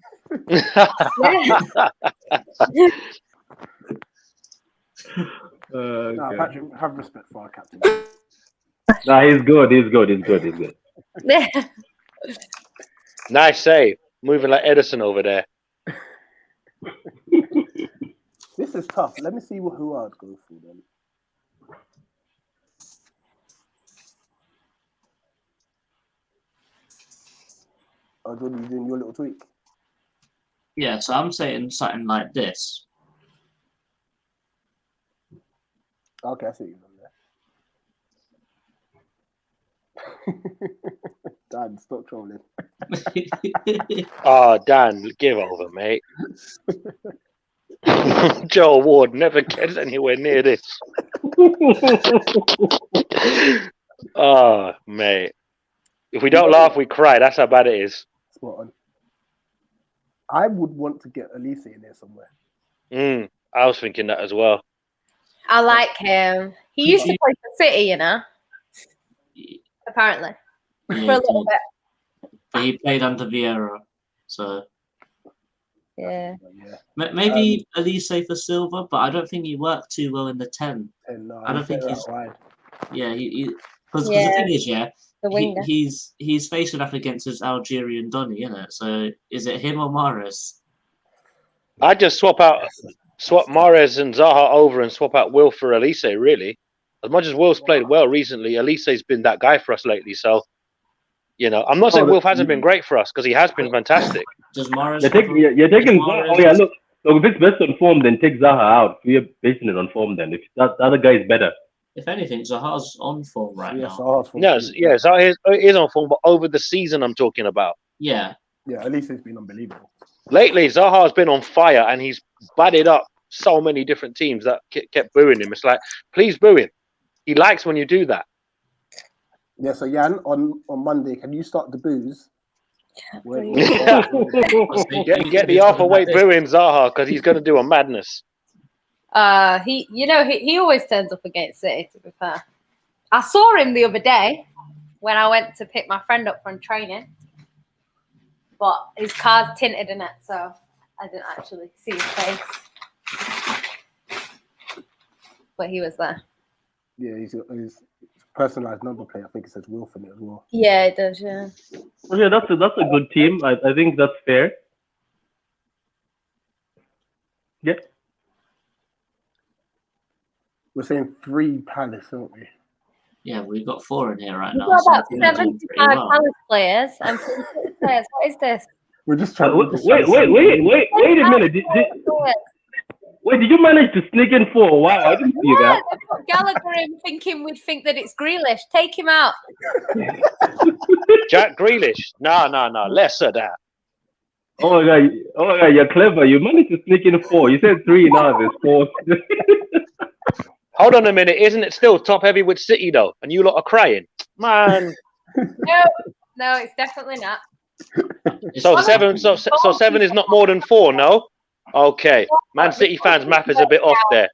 No, Patrick, have respect for our captain. Nah, he's good. He's good. Nice save. Moving like Edison over there. This is tough. Let me see who I'd go for then. Oh, Jordan, you doing your little tweak? Yeah, so I'm saying something like this. Okay, I see you on there. Dan, stop trolling. Oh, Dan, give over, mate. Joe Ward never gets anywhere near this. Oh, mate. If we don't laugh, we cry. That's how bad it is. Spot on. I would want to get Elise in there somewhere. I was thinking that as well. I like him. He used to play for City, you know. Apparently, for a little bit. But he played under Vieira, so Yeah. maybe Elise for Silva, but I don't think he worked too well in the 10. No, I don't think he's. wide. Yeah, because the thing is, The winger. he's facing up against his Algerian Donny, isn't it? So is it him or Mahrez? I'd just swap Mahrez and Zaha over and swap out Will for Elise, really. As much as Will's played well recently, Elise's been that guy for us lately. So, I'm not saying Will hasn't been great for us because he has been fantastic. Does Mahrez? You're taking. Oh yeah, look. So if it's based on form, then take Zaha out. We're basing it on form then. If that the other guy is better. If anything, Zaha's on form right Yeah, now. so Zaha is on form, but over the season I'm talking about. Yeah. Yeah, at least it's been unbelievable. Lately, Zaha's been on fire, and he's batted up so many different teams that kept booing him. It's like, please boo him. He likes when you do that. Yeah, so Jan, on Monday, can you start the booze? Get the half away booing Zaha because he's going to do a madness. He always turns up against City, to be fair. I saw him the other day when I went to pick my friend up from training, but his car's tinted in it, so I didn't actually see his face. But he was there. Yeah, he's personalized number plate. I think it says Wilf in it as well. Yeah, it does. Yeah. Yeah, that's a good team. I think that's fair. Yeah. We're saying 3 Palace, aren't we? Yeah, we've got 4 in here right We've now. got so I about think we're doing 75 pretty well. Palace players and 46 players. What is this? We're just trying. Wait a minute. Did you manage to sneak in 4? Wow, I didn't see that. They put Gallagher in thinking we'd think that it's Grealish. Take him out. Jack Grealish. No. Lesser that. Oh my god, you're clever. You managed to sneak in 4. You said 3, now there's 4. Hold on a minute. Isn't it still top heavy with City, though? And you lot are crying? Man. No, it's definitely not. So 7 is not more than 4, no? Okay. Man City fans' math is a bit off there.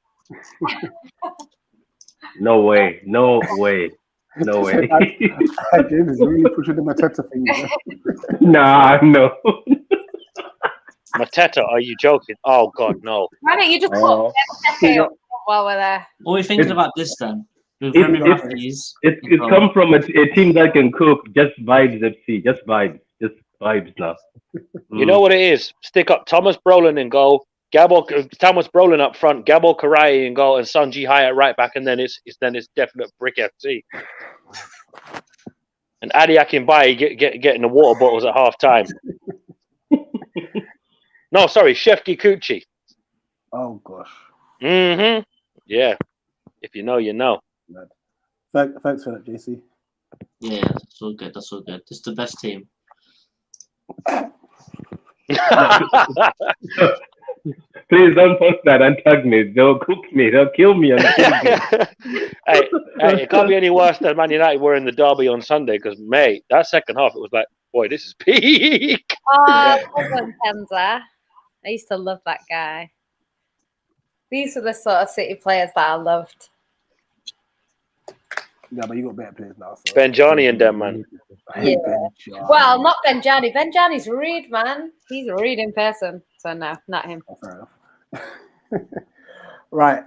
No way. James is really pushing the Mateta thing. Nah, no. Mateta, are you joking? Oh, God, no. Why don't you just put Mateta up while we're there? What are we thinking about this then? It's come from a team that can cook. Just vibes, FC. Just vibes now. You know what it is? Stick up Thomas Brolin in goal, Thomas Brolin up front, Gabor Karayi in goal, and Sanji High at right back, and then it's definite brick FC. And Adi Akinbaye getting the water bottles at half time. No, sorry, Chef Kikuchi. Oh gosh. Mm-hmm. Yeah. If you know, you know. Thanks for that, JC. Yeah, that's all good. It's the best team. Please don't post that and tag me. They'll cook me. They'll kill me. Hey, it can't be any worse than Man United were in the derby on Sunday because, mate, that second half, it was like, boy, this is peak. Tenza. I used to love that guy. These are the sort of City players that I loved. Yeah, but you got better players now. So. Benjani and them, man. Yeah. Well, not Benjani. Benjani's rude, man. He's a rude in person. So no, not him. Oh, fair enough. Right.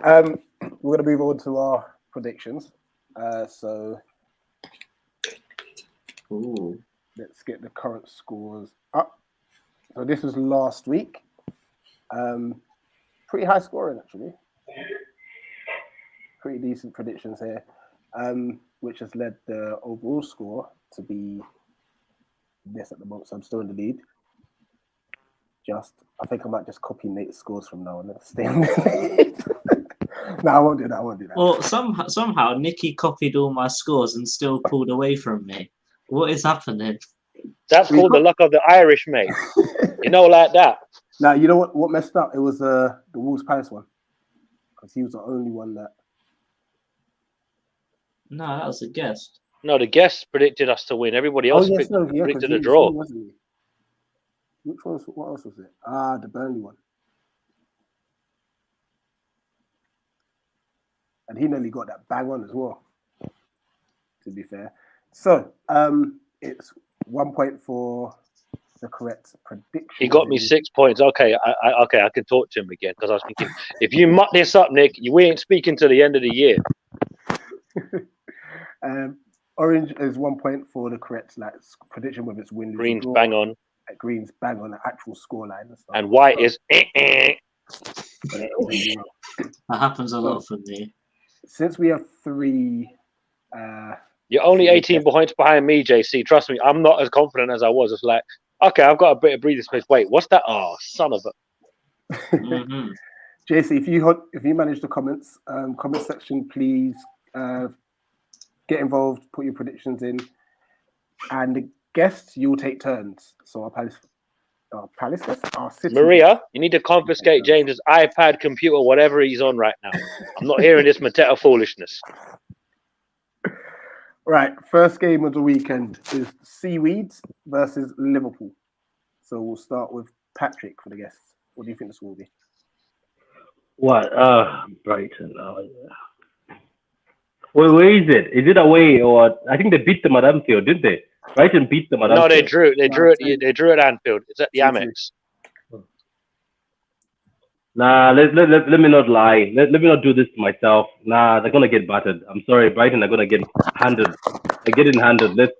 We're gonna move on to our predictions. So let's get the current scores up. So this was last week. Pretty high scoring actually. Pretty decent predictions here. Which has led the overall score to be this at the moment. So I'm still in the lead. I think I might just copy Nate's scores from now and stay in the lead. No, I won't do that. Well, somehow Nicky copied all my scores and still pulled away from me. What is happening? That's called the luck of the Irish, mate. You know, like that. Now, you know what messed up? It was the Wolves Palace one. Because he was the only one that... No, that was a guest. No, the guests predicted us to win. Everybody else predicted a draw. What else was it? The Burnley one. And he nearly got that bang on as well, to be fair. So, it's 1 point for the correct prediction. He got me 6 points. Okay, I can talk to him again because I was thinking, if you muck this up, Nick, we ain't speaking to the end of the year. Orange is 1 point for the correct prediction with its win. Green's bang on. Green's bang on the actual scoreline and stuff. And white is That happens a lot for me. Since we have 3... you're only 18 points behind me, JC. Trust me, I'm not as confident as I was. It's like, okay, I've got a bit of breathing space. Wait, what's that? Oh, son of a... Mhm. JC, if you manage the comments, comment section, please get involved, put your predictions in, and the guests, you will take turns. So our City. Maria, you need to confiscate James's iPad, computer, whatever he's on right now. I'm not hearing this Mateta foolishness. Right, first game of the weekend is Seaweeds versus Liverpool. So we'll start with Patrick for the guests. What do you think this will be? What? Brighton. Where is it? Is it away or I think they beat them at Anfield, didn't they? Brighton beat them at No, Anfield. they drew. They drew at Anfield. It's at the Amex. Nah, let me not lie. Let me not do this to myself. Nah, they're gonna get battered. I'm sorry, Brighton are gonna get handed. They're getting handed. Let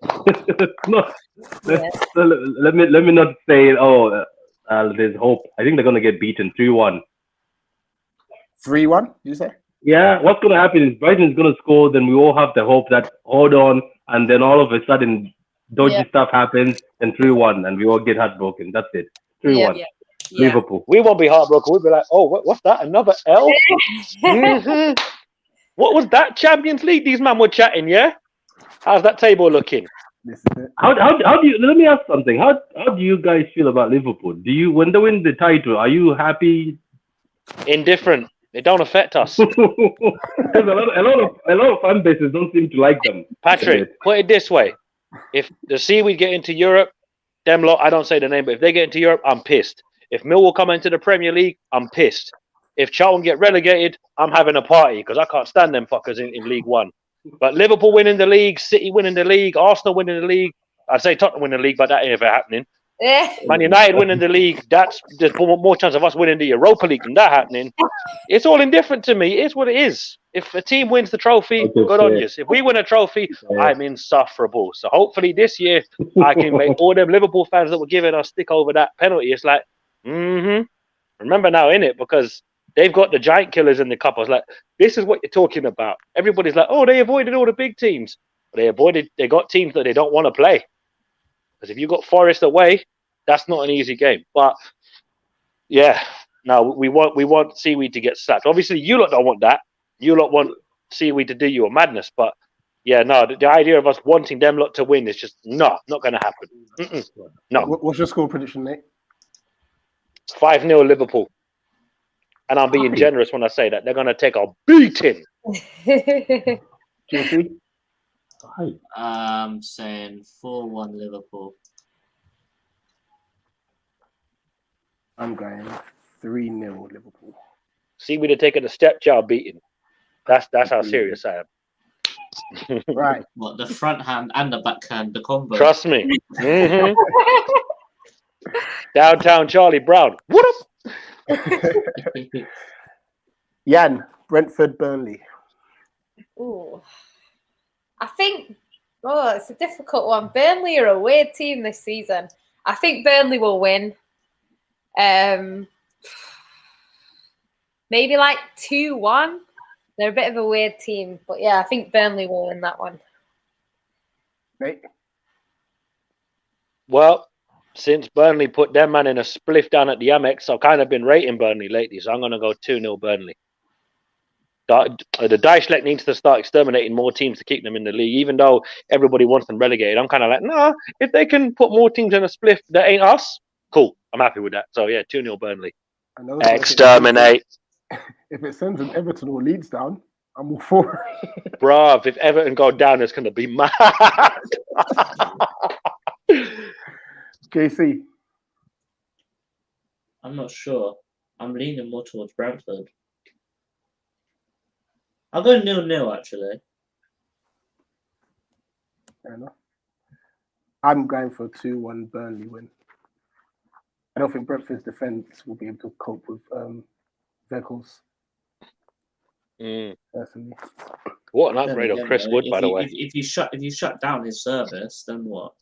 me not say there's hope. I think they're gonna get beaten 3-1. 3-1, you say? Yeah, what's gonna happen is Brighton is gonna score, then we all have the hope that hold on, and then all of a sudden dodgy stuff happens, and 3-1, and we all get heartbroken. That's it. 3-1. Yeah. Liverpool. We won't be heartbroken. We'll be like, oh, what's that? Another L? Mhm. What was that? Champions League? These men were chatting, yeah? How's that table looking? This is it. How do you? Let me ask something. How do you guys feel about Liverpool? Do you, when they win the title, are you happy? Indifferent. They don't affect us. Because a lot of fan bases don't seem to like them. Patrick, put it this way. If the Seaweed get into Europe, them lot, I don't say the name, but if they get into Europe, I'm pissed. If Millwall come into the Premier League, I'm pissed. If Charlton get relegated, I'm having a party because I can't stand them fuckers in League One. But Liverpool winning the league, City winning the league, Arsenal winning the league. I'd say Tottenham winning the league, but that ain't ever happening. Man United winning the league, there's more chance of us winning the Europa League than that happening. It's all indifferent to me. It's what it is. If a team wins the trophy, good on you. If we win a trophy, I'm insufferable. So hopefully this year, I can make all them Liverpool fans that were giving us stick over that penalty. It's like, remember now, innit? Because they've got the giant killers in the cup. I was like, this is what you're talking about. Everybody's like, oh, they avoided all the big teams. They got teams that they don't want to play. Because if you got Forest away, that's not an easy game. But yeah, no, we want Seaweed to get sacked. Obviously, you lot don't want that. You lot want Seaweed to do you a madness. But yeah, no, the idea of us wanting them lot to win is just not going to happen. No. What's your score prediction, Nate? 5-0 Liverpool. And I'm being generous when I say that. They're going to take a beating. JC? I'm saying 4-1 Liverpool. I'm going 3-0 Liverpool. Seaweed are taking a stepchild beating. That's how serious I am. Right. What, the front hand and the back hand, the combo? Trust me. Downtown Charlie Brown. What up? Jan, Brentford, Burnley. Ooh. I think, it's a difficult one. Burnley are a weird team this season. I think Burnley will win. Maybe like 2-1. They're a bit of a weird team. But yeah, I think Burnley will win that one. Nate? Well, since Burnley put their man in a spliff down at the Amex, I've kind of been rating Burnley lately, so I'm going to go 2-0 Burnley. The Dijkstra needs to start exterminating more teams to keep them in the league, even though everybody wants them relegated. I'm kind of like, nah, if they can put more teams in a spliff that ain't us, cool. I'm happy with that. So yeah, 2-0 Burnley. Exterminate. If it sends an Everton or Leeds down, I'm all for it. Bruv, if Everton go down, it's going to be mad. JC? I'm not sure. I'm leaning more towards Brentford. I'll go 0-0 actually. Fair enough. I'm going for a 2-1 Burnley win. I don't think Brentford's defence will be able to cope with Veckles. Personally. What an upgrade on Chris Wood, by the way. If you shut down his service, then what?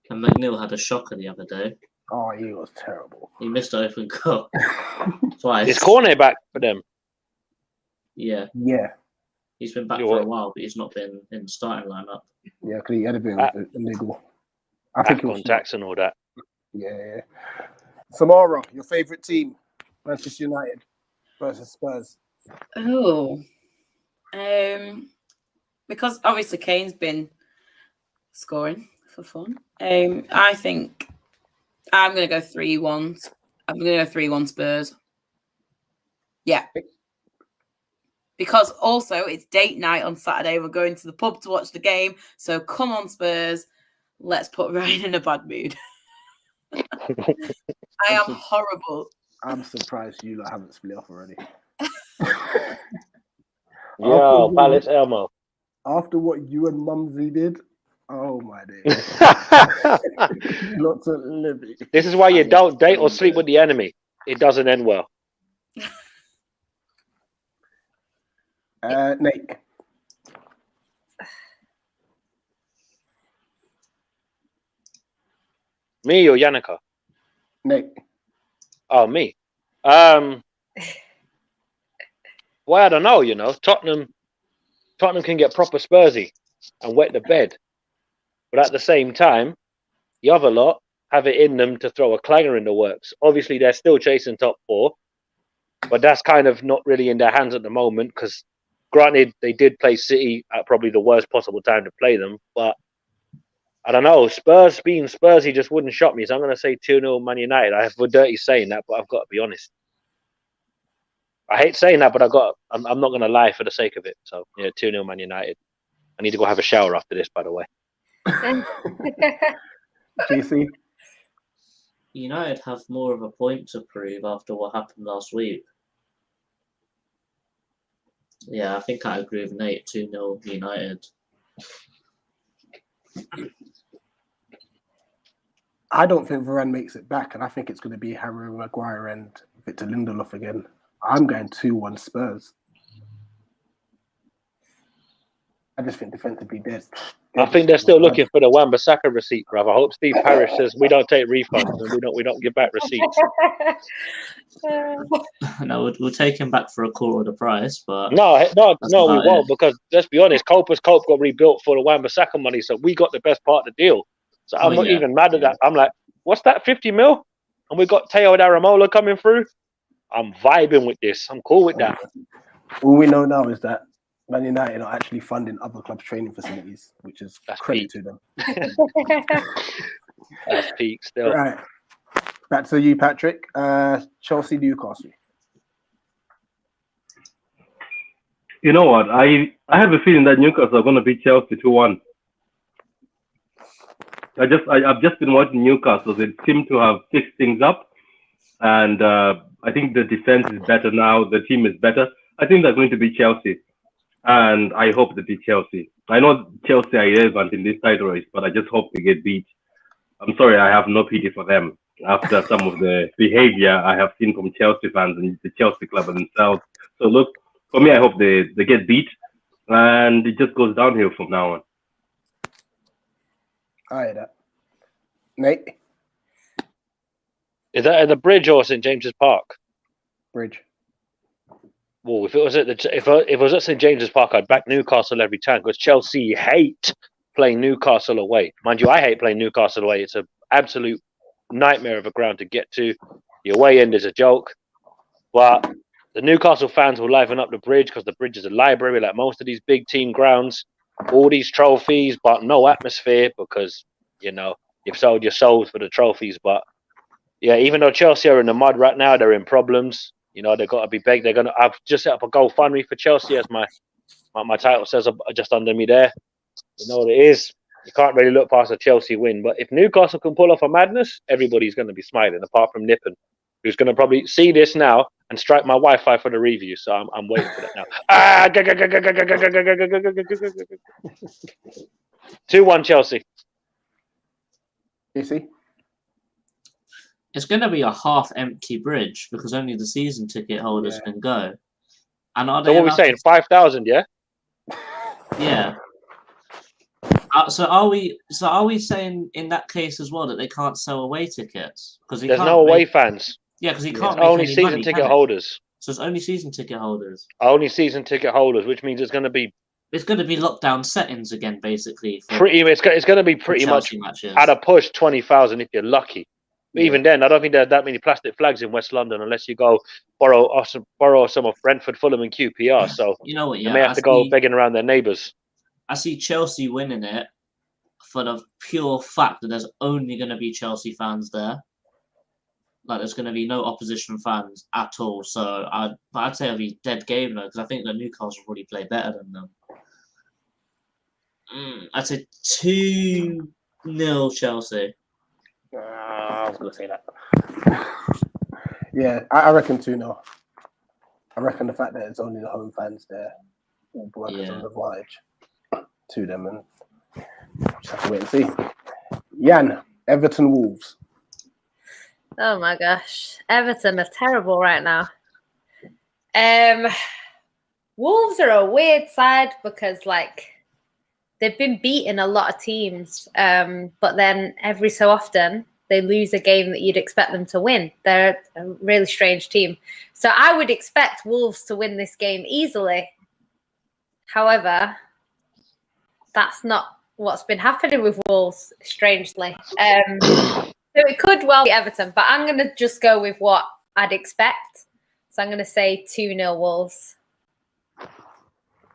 And McNeil had a shocker the other day. Oh, he was terrible. He missed an open goal twice. It's corner back for them. Yeah. Yeah. He's been back for a while, but he's not been in the starting lineup. Yeah, because he had a bit of a niggle. I think it was contacts and all that. Yeah. Samara, your favourite team, Manchester United versus Spurs. Oh, because obviously Kane's been scoring for fun. I think I'm going to go 3-1. I'm going to go 3-1 Spurs. Yeah. Because also it's date night on Saturday. We're going to the pub to watch the game. So come on, Spurs. Let's put Ryan in a bad mood. I am horrible. I'm surprised you lot haven't split off already. Yo, Palace Elmo. After what you and Mumsy did, oh my days. Lots of living. This is why you don't date or sleep with the enemy. It doesn't end well. Nate. Me or Yannicka? Nate. Oh, me. Well, I don't know, Tottenham can get proper Spursy and wet the bed. But at the same time, the other lot have it in them to throw a clanger in the works. Obviously, they're still chasing top 4, but that's kind of not really in their hands at the moment because, granted, they did play City at probably the worst possible time to play them, but I don't know. Spurs being Spursy just wouldn't shock me, so I'm going to say 2-0 Man United. I have a dirty saying that, but I've got to be honest. I hate saying that, but I'm not going to lie for the sake of it. So, 2-0 Man United. I need to go have a shower after this, by the way. JC. United have more of a point to prove after what happened last week. Yeah, I think I agree with Nate. 2-0 United. I don't think Varane makes it back, and I think it's going to be Harry Maguire and Victor Lindelof again. I'm going 2-1 Spurs. I just think defensively dead. I think they're still looking for the Wan-Bissaka receipt, bruv. I hope Steve Parish says we don't take refunds and we don't give back receipts. No, we'll take him back for a quarter of the price, but No, we about won't because let's be honest, Cope got rebuilt for the Wan-Bissaka money, so we got the best part of the deal. So I'm not even mad at that. I'm like, what's that, 50 mil? And we got Teo Daramola coming through. I'm vibing with this. I'm cool with that. All we know now is that Man United are actually funding other clubs' training facilities, which is credit to them. That's peak still. Right. Back to you, Patrick. Chelsea, Newcastle. You know what? I have a feeling that Newcastle are going to beat Chelsea 2-1. I've just been watching Newcastle. They seem to have fixed things up, and I think the defense is better now. The team is better. I think they're going to beat Chelsea, and I hope they beat Chelsea. I know Chelsea are irrelevant in this title race, but I just hope they get beat. I'm sorry, I have no pity for them after some of the behavior I have seen from Chelsea fans and the Chelsea club themselves. So look, for me, I hope they get beat, and it just goes downhill from now on. I hear that. Nate? Is that at the Bridge or St James's Park? Bridge. Well, if it was at St James's Park, I'd back Newcastle every time because Chelsea hate playing Newcastle away. Mind you, I hate playing Newcastle away. It's an absolute nightmare of a ground to get to. The away end is a joke. But the Newcastle fans will liven up the Bridge because the Bridge is a library like most of these big team grounds. All these trophies, but no atmosphere because, you've sold your souls for the trophies. But, yeah, even though Chelsea are in the mud right now, they're in problems. They've got to be begged. I've just set up a GoFundMe for Chelsea, as my title says just under me there. You know what it is. You can't really look past a Chelsea win. But if Newcastle can pull off a madness, everybody's going to be smiling, apart from Nippen, who's going to probably see this now and strike my Wi-Fi for the review. So I'm waiting for that now. 2-1 Chelsea. You see? it's going to be a half-empty Bridge because only the season ticket holders can go. And are they? So what are we saying? 5,000, yeah. Yeah. So are we saying in that case as well that they can't sell away tickets because there's no away fans? Yeah, because he can't. It's only season ticket holders. So it's only season ticket holders. Only season ticket holders, which means it's going to be lockdown settings again, basically. It's going to be pretty much matches. at a push 20,000 if you're lucky. But even then, I don't think there's that many plastic flags in West London unless you go borrow some of Brentford, Fulham, and QPR. So You know what? they Yeah, may have to go begging around their neighbours. I see Chelsea winning it for the pure fact that there's only going to be Chelsea fans there. Like, there's going to be no opposition fans at all. So I'd say it'll be dead game though, because I think that Newcastle will probably play better than them. I'd say 2-0 Chelsea. I was going to say that. Yeah, I reckon 2-0. I reckon the fact that it's only the home fans there will work as an advantage to them, and just have to wait and see. Jan, Everton Wolves. Oh my gosh, Everton are terrible right now. Wolves are a weird side because like they've been beating a lot of teams, but then every so often they lose a game that you'd expect them to win. They're a really strange team. So I would expect Wolves to win this game easily. However, that's not what's been happening with Wolves, strangely. So it could well be Everton, but I'm going to just go with what I'd expect. So I'm going to say 2-0 Wolves.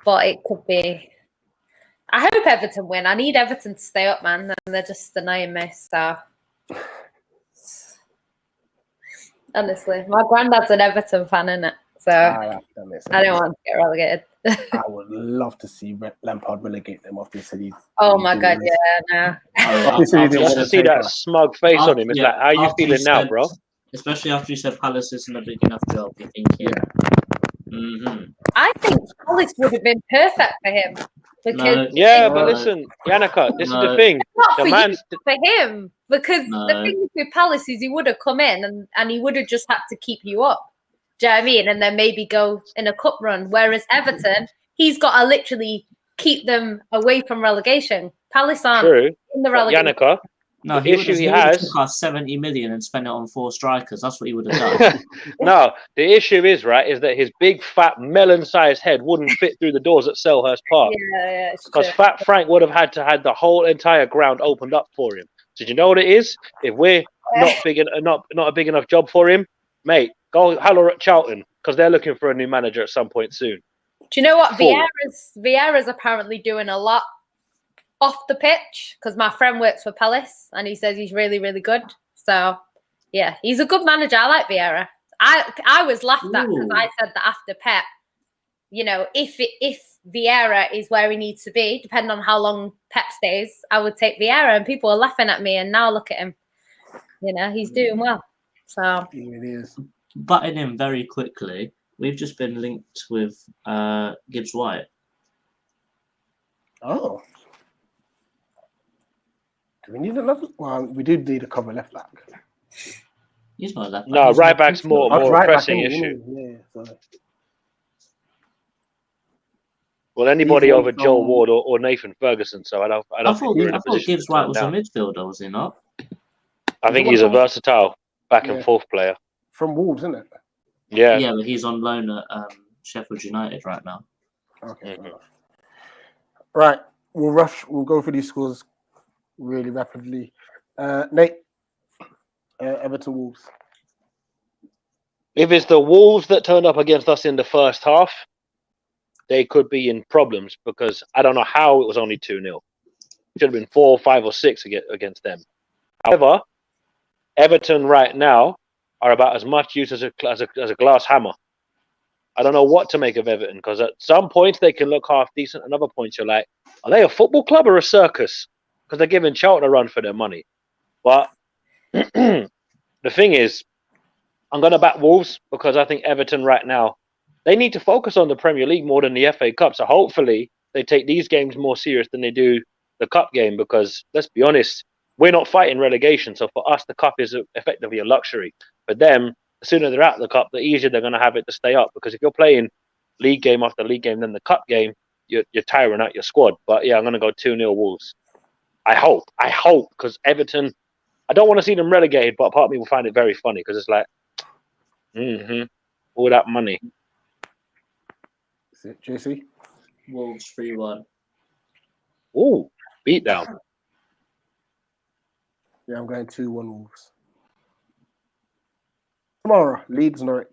But it could be... I hope Everton win. I need Everton to stay up, man. And they're just annoying me, so... Honestly, my granddad's an Everton fan, innit? So I don't want to get relegated. I would love to see Lampard relegate them after he said he... Oh my God, yeah, no. Obviously, he didn't Just want to to see take that us. smug face on him. It's like, how you after feeling now, said- bro? Especially after you said Palace isn't a big enough job, you're thinking. I think Palace would have been perfect for him. Because Yeah, No. but listen, Yannicka, this is No. the thing. not The for man's you, for him. Because the No. thing with Palace is he would have come in and he would have just had to keep you up. Do you know what I mean? And then maybe go in a cup run. Whereas Everton, he's got to literally keep them away from relegation. Palace aren't true. in the But relegation. Yannicka, No, The issue he would have has- took our 70 million and spent it on 4 strikers. That's what he would have done. no, the issue is, right, is that his big, fat, melon-sized head wouldn't fit through the doors at Selhurst Park. Yeah, it's Because true. Fat Frank would have had to have the whole entire ground opened up for him. So do you know what it is? If we're not a big enough job for him, mate, go holler at Charlton because they're looking for a new manager at some point soon. Do you know what? Fool. Vieira's apparently doing a lot off the pitch because my friend works for Palace and he says he's really, really good. So, yeah, he's a good manager. I like Vieira. I was laughed at because Ooh. I said that after Pep, you know, if Vieira is where he needs to be, depending on how long Pep stays, I would take Vieira. And people are laughing at me. And now look at him. You know, he's doing well. So, It is. Butting in very quickly, we've just been linked with Gibbs White. Oh. Do we need another? Well, we do need a cover left back. He's not left back. No, he's right left back's back. more Oh, a right back, pressing isn't he? issue. Yeah, so. Well, anybody He's over also- Joel Ward or Nathan Ferguson. So I don't I think thought, we're in I a thought position Gibbs to White turn was a down. midfielder, was he not? I think he's a versatile back and Yeah. forth player. From Wolves, isn't it? Yeah. Yeah, but he's on loan at Sheffield United right now. Okay. fair Mhm. enough. Right. We'll go through these scores really rapidly. Nate, Everton Wolves. If it's the Wolves that turned up against us in the first half, they could be in problems because I don't know how it was only 2-0. Should have been 4, 5, or 6 against them. However, Everton right now are about as much use as a glass hammer. I don't know what to make of Everton because at some points they can look half decent, and other points you're like, are they a football club or a circus? Because they're giving Charlton a run for their money. But the thing is, I'm going to back Wolves because I think Everton right now, they need to focus on the Premier League more than the FA Cup. So hopefully they take these games more serious than they do the Cup game because let's be honest, we're not fighting relegation. So for us, the Cup is effectively a luxury. For them, the sooner they're out of the Cup, the easier they're going to have it to stay up. Because if you're playing league game after league game, then the Cup game, you're tiring out your squad. But yeah, I'm going to go 2-0 Wolves. I hope, because Everton, I don't want to see them relegated, but part of me will find it very funny because it's like, all that money. Is it JC? Wolves 3-1. Ooh, beat down. Yeah, I'm going 2-1 Wolves. Tomorrow, Leeds Norwich.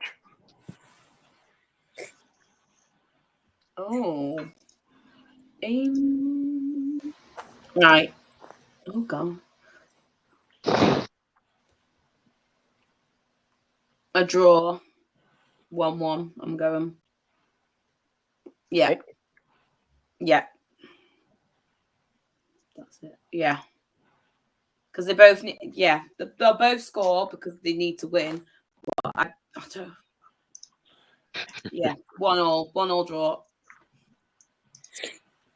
Oh. Right. Oh god. A draw. 1-1. I'm going. Yeah. Okay. Yeah. That's it. Yeah. Because they both need, they'll both score because they need to win. But I don't. Yeah, 1-1 draw.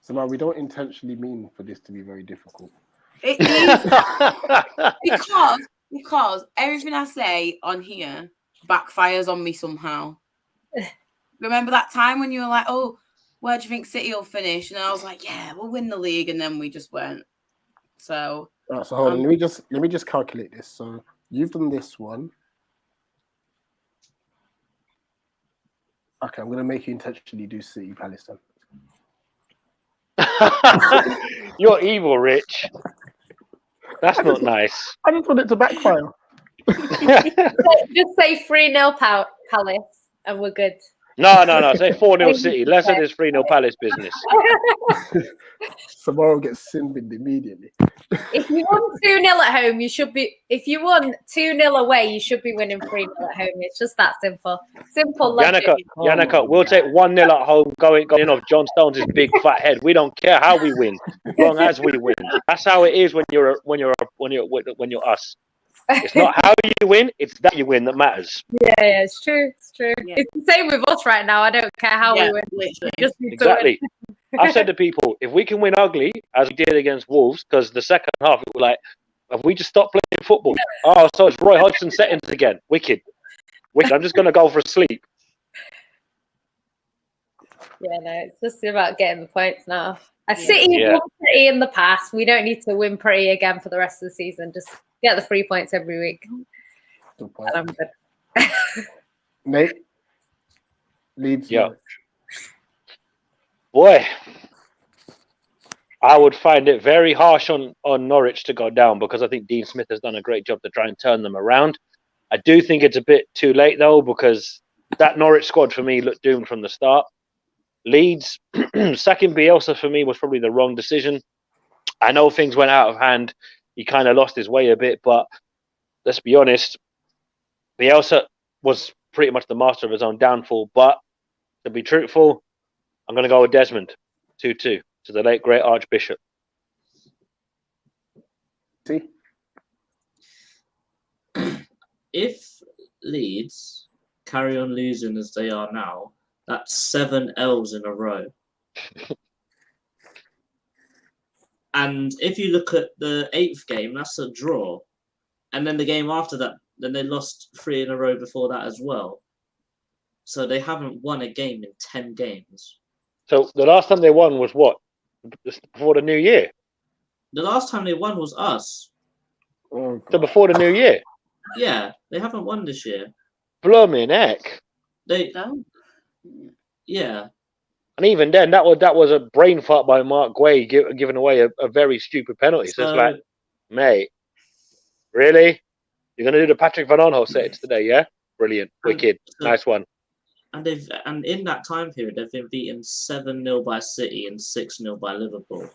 So now we don't intentionally mean for this to be very difficult. It needs because everything I say on here backfires on me somehow. Remember that time when you were like, "Oh, where do you think City will finish?" And I was like, "Yeah, we'll win the league," and then we just went. So, Right, so hold on. Let me just calculate this. So you've done this one. Okay, I'm gonna make you intentionally do City Palace then. You're evil, Rich. That's not nice. I just want it to backfire. Just say 3-0 Palace and we're good. No. Say 4-0 City. Let's say this 3-0 Palace business. Tomorrow gets sin binned immediately. If you won 2-0 at home, you should be. If you won 2-0 away, you should be winning 3-0 at home. It's just that simple. Simple logic. Yannicka, we'll take 1-0 at home, going off John Stones' big fat head. We don't care how we win, as long as we win. That's how it is when you're us. It's not how you win; it's that you win that matters. Yeah, it's true. It's true. Yeah. It's the same with us right now. I don't care how we win. Literally. Just need to win. Exactly. I said to people, if we can win ugly, as we did against Wolves, because the second half, it was like, have we just stopped playing football? Oh, so it's Roy Hodgson settings again. Wicked. I'm just going to go for a sleep. Yeah, no, it's just about getting the points now. Yeah. City won pretty in the past. We don't need to win pretty again for the rest of the season. Just get the 3 points every week. Good point. And I'm good. Nate, Leeds. Yeah. Norwich. Boy, I would find it very harsh on Norwich to go down because I think Dean Smith has done a great job to try and turn them around. I do think it's a bit too late, though, because that Norwich squad for me looked doomed from the start. Leeds, sacking Bielsa for me was probably the wrong decision. I know things went out of hand. He kind of lost his way a bit, but let's be honest, Bielsa was pretty much the master of his own downfall. But to be truthful, I'm going to go with Desmond, 2-2, to the late, great Archbishop. See? If Leeds carry on losing as they are now, that's 7 L's in a row. And if you look at the 8th game, that's a draw. And then the game after that, then they lost 3 in a row before that as well. So they haven't won a game in 10 games. So the last time they won was what? Before the new year? The last time they won was us. Oh, God. So before the new year? Yeah, they haven't won this year. Blooming heck. No. Yeah. And even then, that was a brain fart by Mark Guay giving away a very stupid penalty. So it's like, mate, really? You're going to do the Patrick Van Aanholt settings today, yeah? Brilliant. Wicked. Nice one. And in that time period, they've been beaten 7-0 by City and 6-0 by Liverpool.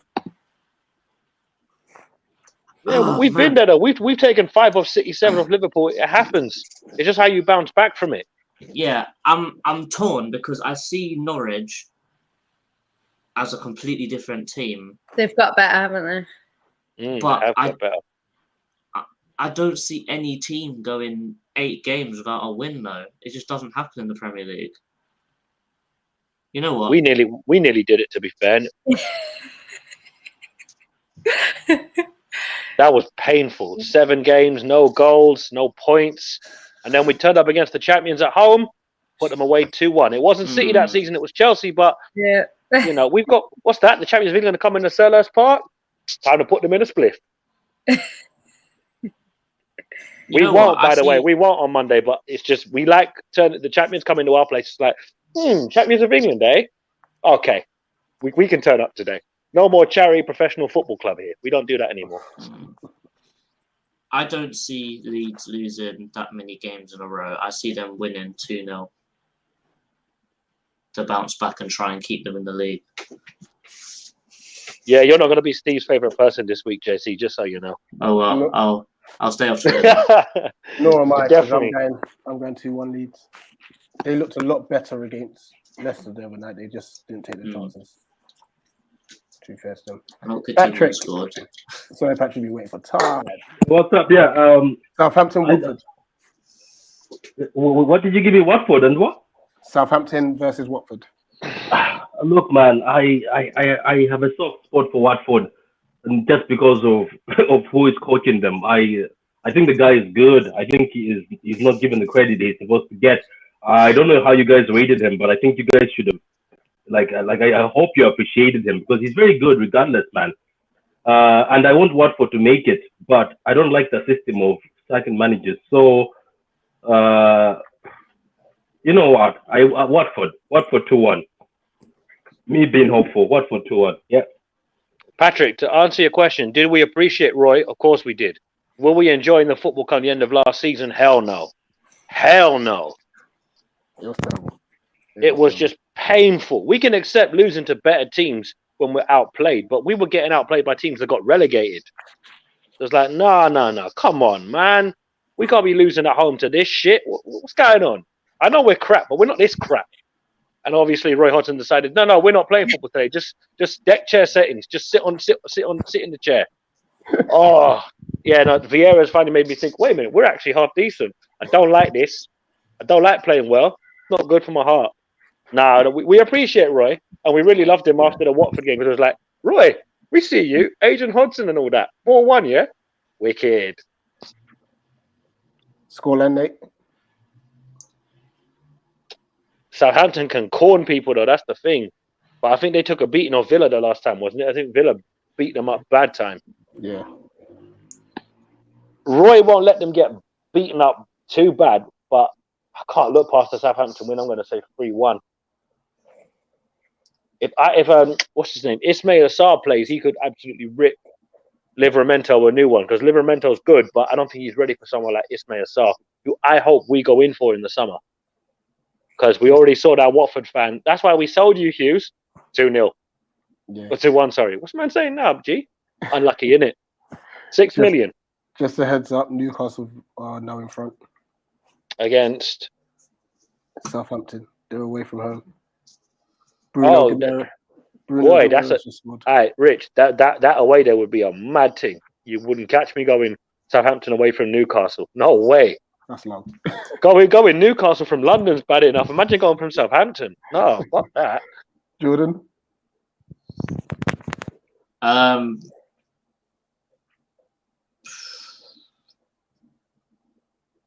Yeah, we've been there though. We've taken 5 off City, 7 off Liverpool. It happens. It's just how you bounce back from it. Yeah, I'm torn because I see Norwich as a completely different team. They've got better, haven't they? But they have got better. I don't see any team going 8 games without a win, though. It just doesn't happen in the Premier League. You know what? We nearly did it, to be fair. That was painful. 7 games, no goals, no points. And then we turned up against the champions at home, put them away 2-1. It wasn't City that season, it was Chelsea. But, Yeah. you know, we've got, what's that? The Champions League going to come into Selhurst Park? Time to put them in a spliff. We won't, by the way. We won't on Monday, but it's just we like the champions come into our place. It's like, champions of England, eh? Okay, we can turn up today. No more charity professional football club here. We don't do that anymore. I don't see Leeds losing that many games in a row. I see them winning 2-0 to bounce back and try and keep them in the league. Yeah, you're not going to be Steve's favorite person this week, JC. Just so you know. Oh well, No. I'll stay off Twitter. Nor am I. 'Cause Definitely. I'm going 2-1 Leeds. They looked a lot better against Leicester the other night. They just didn't take the chances. To be fair to them. I don't think Patrick. scored. Sorry, Patrick, be waiting for time. What's up? Yeah. Southampton, Watford. What did you give me? Watford and what? Southampton versus Watford. Look, man, I have a soft spot for Watford, and just because of of who is coaching them. I think the guy is good. I think he's not given the credit he's supposed to get. I don't know how you guys rated him, but I think you guys should have I hope you appreciated him because he's very good regardless, man. And I want Watford to make it, but I don't like the system of sacking managers. So, you know what? Watford 2-1. Me being hopeful, Watford 2-1. Yeah. Patrick, to answer your question, did we appreciate Roy? Of course we did. Were we enjoying the football come the end of last season? Hell no. Hell no. It was terrible. It was just painful. We can accept losing to better teams when we're outplayed, but we were getting outplayed by teams that got relegated. It was like, no. Come on, man. We can't be losing at home to this shit. What's going on? I know we're crap, but we're not this crap. And obviously, Roy Hodgson decided, no, we're not playing football today. Just deck chair settings. Just sit in the chair. Oh, yeah. No, Vieira's finally made me think. Wait a minute, we're actually half decent. I don't like this. I don't like playing well. Not good for my heart. No, we appreciate Roy, and we really loved him after the Watford game because it was like, Roy, we see you, Agent Hodgson and all that. 4-1, yeah? Wicked. Scoreline, Nate. Southampton can corn people, though. That's the thing. But I think they took a beating off Villa the last time, wasn't it? I think Villa beat them up bad time. Yeah. Roy won't let them get beaten up too bad, but I can't look past the Southampton win. I'm going to say 3-1. If what's his name? Ismail Assar plays, he could absolutely rip Livramento a new one because Livramento's good, but I don't think he's ready for someone like Ismail Assar, who I hope we go in for in the summer. Because we already saw that Watford fan. That's why we sold you, Hughes. 2-0. Yeah. Or 2-1, sorry. What's man saying now, G? Unlucky, innit? 6 million. Just a heads up, Newcastle are now in front. Against Southampton. They're away from home. Boy, that's a... squad. All right, Rich, that away there would be a mad thing. You wouldn't catch me going Southampton away from Newcastle. No way. That's loud. Going Newcastle from London's bad enough. Imagine going from Southampton. No, fuck that. Jordan.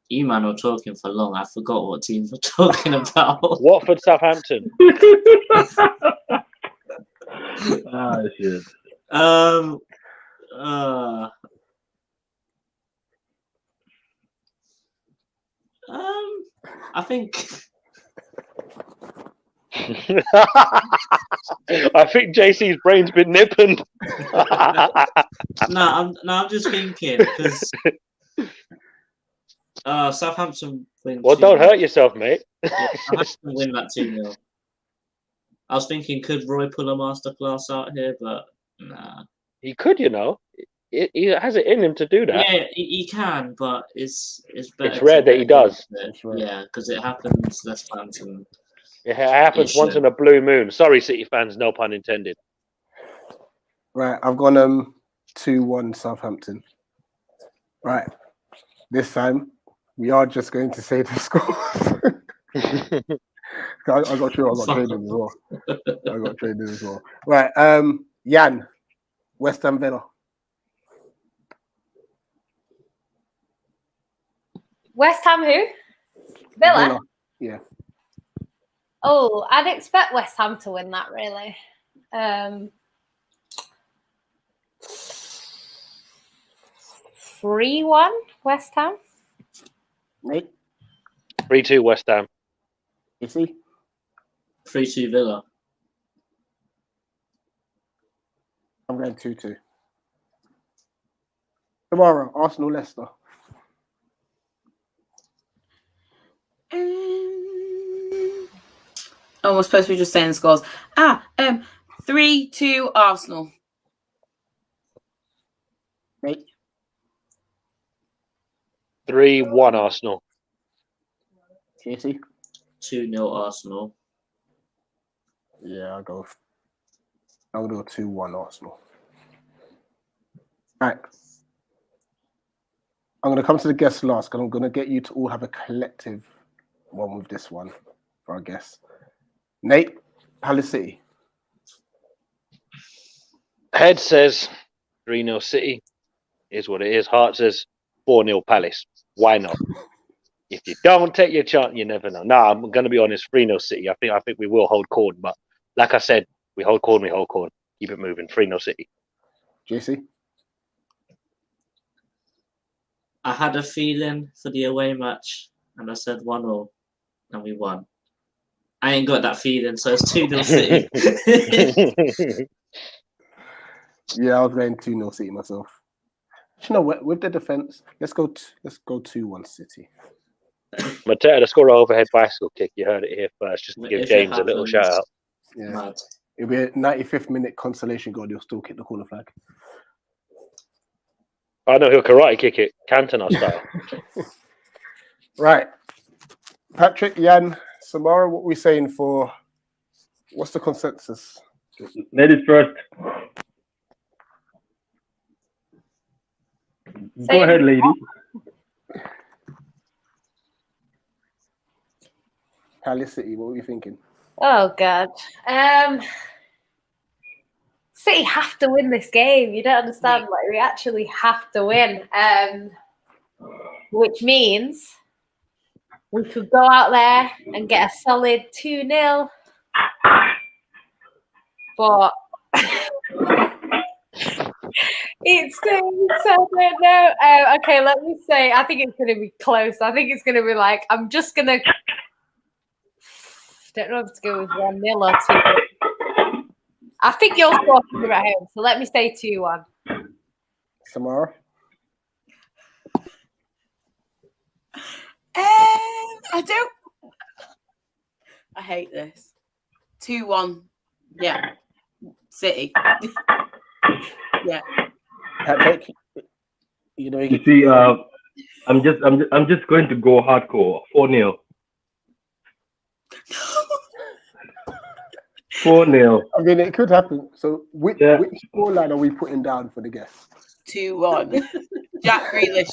You man were talking for long. I forgot what teams we're talking about. Watford, Southampton. Ah, shit. I think I think JC's brain's been nipping. I'm just thinking because Southampton win. Well, don't hurt yourself, mate. Yeah, Southampton win that 2-0. I was thinking, could Roy pull a masterclass out here? But nah. He could, you know. He has it in him to do that. Yeah, he can, but it's better. It's rare that he does. Yeah, because it happens less times than. It happens once in a blue moon. Sorry, City fans, no pun intended. Right, I've gone 2-1 Southampton. Right, this time we are just going to say the score. I got traded as well. Right, Jan, West Ham Villa. West Ham who? Villa? Yeah. Oh, I'd expect West Ham to win that, really. 3-1 West Ham. Nate? 3-2 West Ham. You see? 3-2 Villa. I'm going 2-2. Tomorrow, Arsenal, Leicester. Oh, we're supposed to be just saying the scores. 3-2 Arsenal. Mate, 3-1 Arsenal. Casey. 2-0 Arsenal. Yeah, I'll go 2-1 Arsenal. Right. I'm going to come to the guests last because I'm going to get you to all have a collective one with this one for our guests. Nate, Palace City. Head says 3-0 City. Is what it is. Heart says 4-0 Palace. Why not? If you don't take your chance, you never know. Nah, I'm going to be honest. 3-0 City. I think we will hold corn, but like I said, we hold corn. Keep it moving. 3-0 City. JC. I had a feeling for the away match, and I said 1-0, and we won. I ain't got that feeling, so it's 2-0 City. Yeah, I was going 2-0 City myself. You know what? With the defense, let's go 2-1 City. Mateta to score an overhead bicycle kick. You heard it here first. Just to give If it James a little happens, shout out. Yeah, Mad. it'll be a 95th minute consolation goal. You'll still kick the corner flag. I know he'll karate kick it, Cantona style. Right, Patrick, Jan, Samara, what are we saying for? What's the consensus? Ladies first. Go ahead, lady. Palace City, what were you thinking? Oh God. City have to win this game. You don't understand. Like, we actually have to win. Which means we could go out there and get a solid 2-0. But it's so don't know. Okay, let me say, I think it's going to be close. I think it's going to be like, I'm just going to, don't know if to go with 1-0 or 2. I think you'll score from at home, so let me say 2-1. Samara? I hate this. 2-1. Yeah. City. Yeah. Patrick? You know, You see, I'm just going to go hardcore. 4-0. 4-0. I mean, it could happen. So, which scoreline are we putting down for the guests? 2-1. Jack Grealish.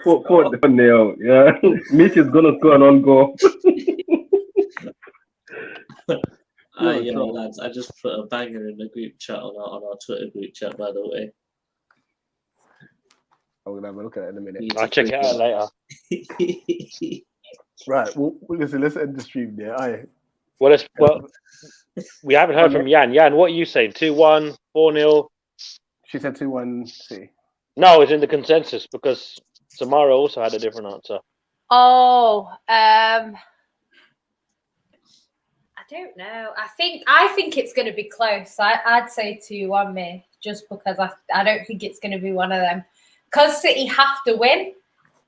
4-0. Yeah, Mitch is gonna score an own goal. Yeah, lads, I just put a banger in the group chat on our Twitter group chat, by the way. I'm gonna have a look at it in a minute. I'll check it out later. Right. Well, listen, let's end the stream there. Well, we haven't heard from Jan. Jan, what are you saying? 2-1, 4-0? She said 2-1 City. No, it's in the consensus because Samara also had a different answer. Oh, I don't know. I think it's going to be close. I'd say 2-1 me, just because I don't think it's going to be one of them. Because City have to win,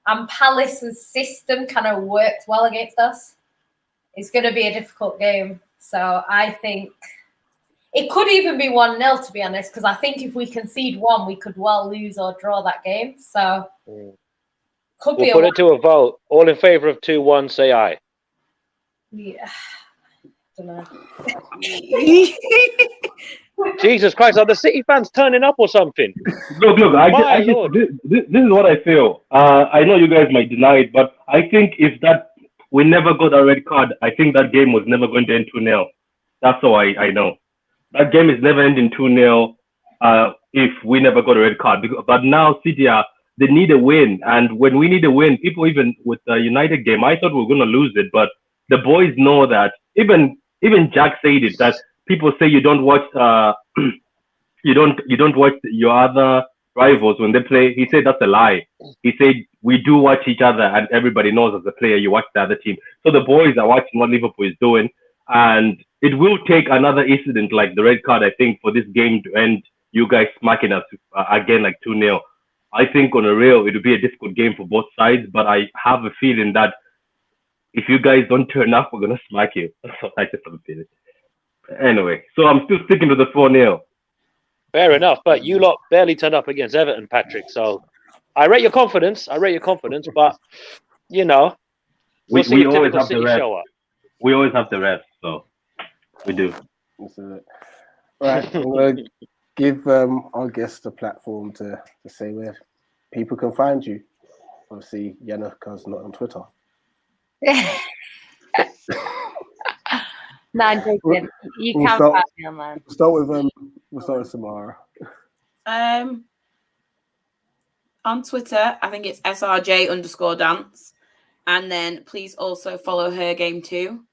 and Palace's system kind of worked well against us. It's going to be a difficult game. So I think it could even be 1-0, to be honest, because I think if we concede 1, we could well lose or draw that game. So could be we'll put it to a vote. All in favour of 2-1, say aye. Yeah. I don't know. Jesus Christ, are the City fans turning up or something? Look, this is what I feel. I know you guys might deny it, but I think if that we never got a red card, I think that game was never going to end 2-0. That's all I know. That game is never ending 2-0 if we never got a red card. But now City they need a win, and when we need a win, people even with the United game, I thought we were going to lose it, but the boys know that. Even Jack said it, that people say you don't watch you don't watch your other rivals when they play. He said that's a lie. He said we do watch each other, and everybody knows as a player you watch the other team. So the boys are watching what Liverpool is doing, and it will take another incident like the red card, I think, for this game to end. You guys smacking us again like 2-0. I think on a real, it will be a difficult game for both sides, but I have a feeling that if you guys don't turn up, we're going to smack you. So I just have a feeling. Anyway, so I'm still sticking to the 4-0. Fair enough, but you lot barely turned up against Everton, Patrick. So I rate your confidence. But you know, we'll see We the always typical have the City rest. show up. We always have the rest, so we do. That's it. Right, I'm gonna give our guests a platform to say where people can find you. Obviously, Yannicka's not on Twitter. No, I'm joking. You We'll can start- find me online. We'll start with Samara. On Twitter, I think it's SRJ_dance. And then please also follow her game too.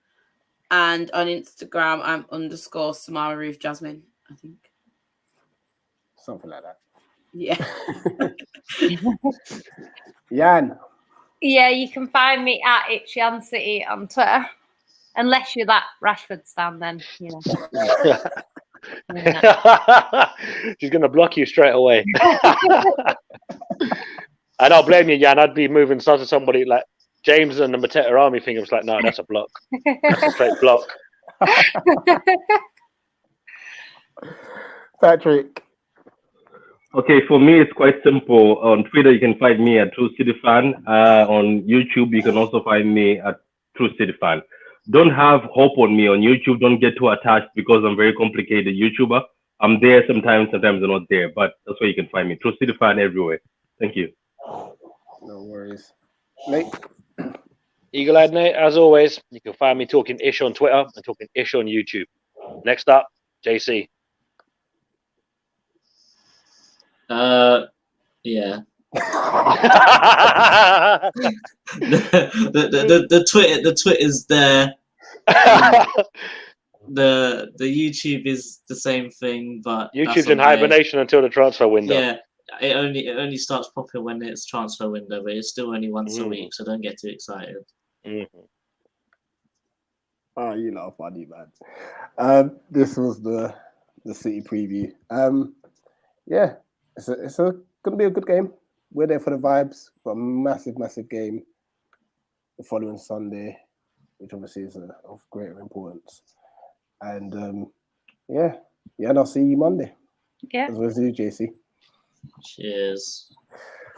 And on Instagram, I'm _Samara Ruth Jasmine, I think. Something like that. Yeah. Yan. Yeah, you can find me at Itchian City on Twitter. Unless you're that Rashford stan, then, you know. Yeah. She's gonna block you straight away. I don't blame you, Jan. I'd be moving such as somebody like James and the Mateta Army thing. I was like, no, that's a block. That's a straight block. Patrick. Okay, for me, it's quite simple. On Twitter, you can find me at True City Fan. On YouTube, you can also find me at True City Fan. Don't have hope on me on YouTube. Don't get too attached because I'm very complicated YouTuber. I'm there sometimes I'm not there, but that's where you can find me. True City Fan everywhere. Thank you. No worries. Nate. Eagle-eyed Nate, as always, you can find me talking ish on Twitter and talking ish on YouTube. Next up, JC. Yeah. the Twitter's there. The YouTube is the same thing, but YouTube's that's in on there. hibernation until the transfer window. Yeah, it only starts popping when it's transfer window, but it's still only once a week, so don't get too excited. Mm-hmm. Oh, you lot are funny, man. This was the City preview. Yeah, it's gonna be a good game. We're there for the vibes. Got a massive game the following Sunday, which obviously is of greater importance. And and I'll see you Monday. Yeah. As well as you, JC. Cheers.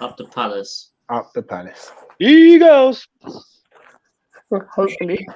Up the Palace. Up the Palace. Eagles. Hopefully.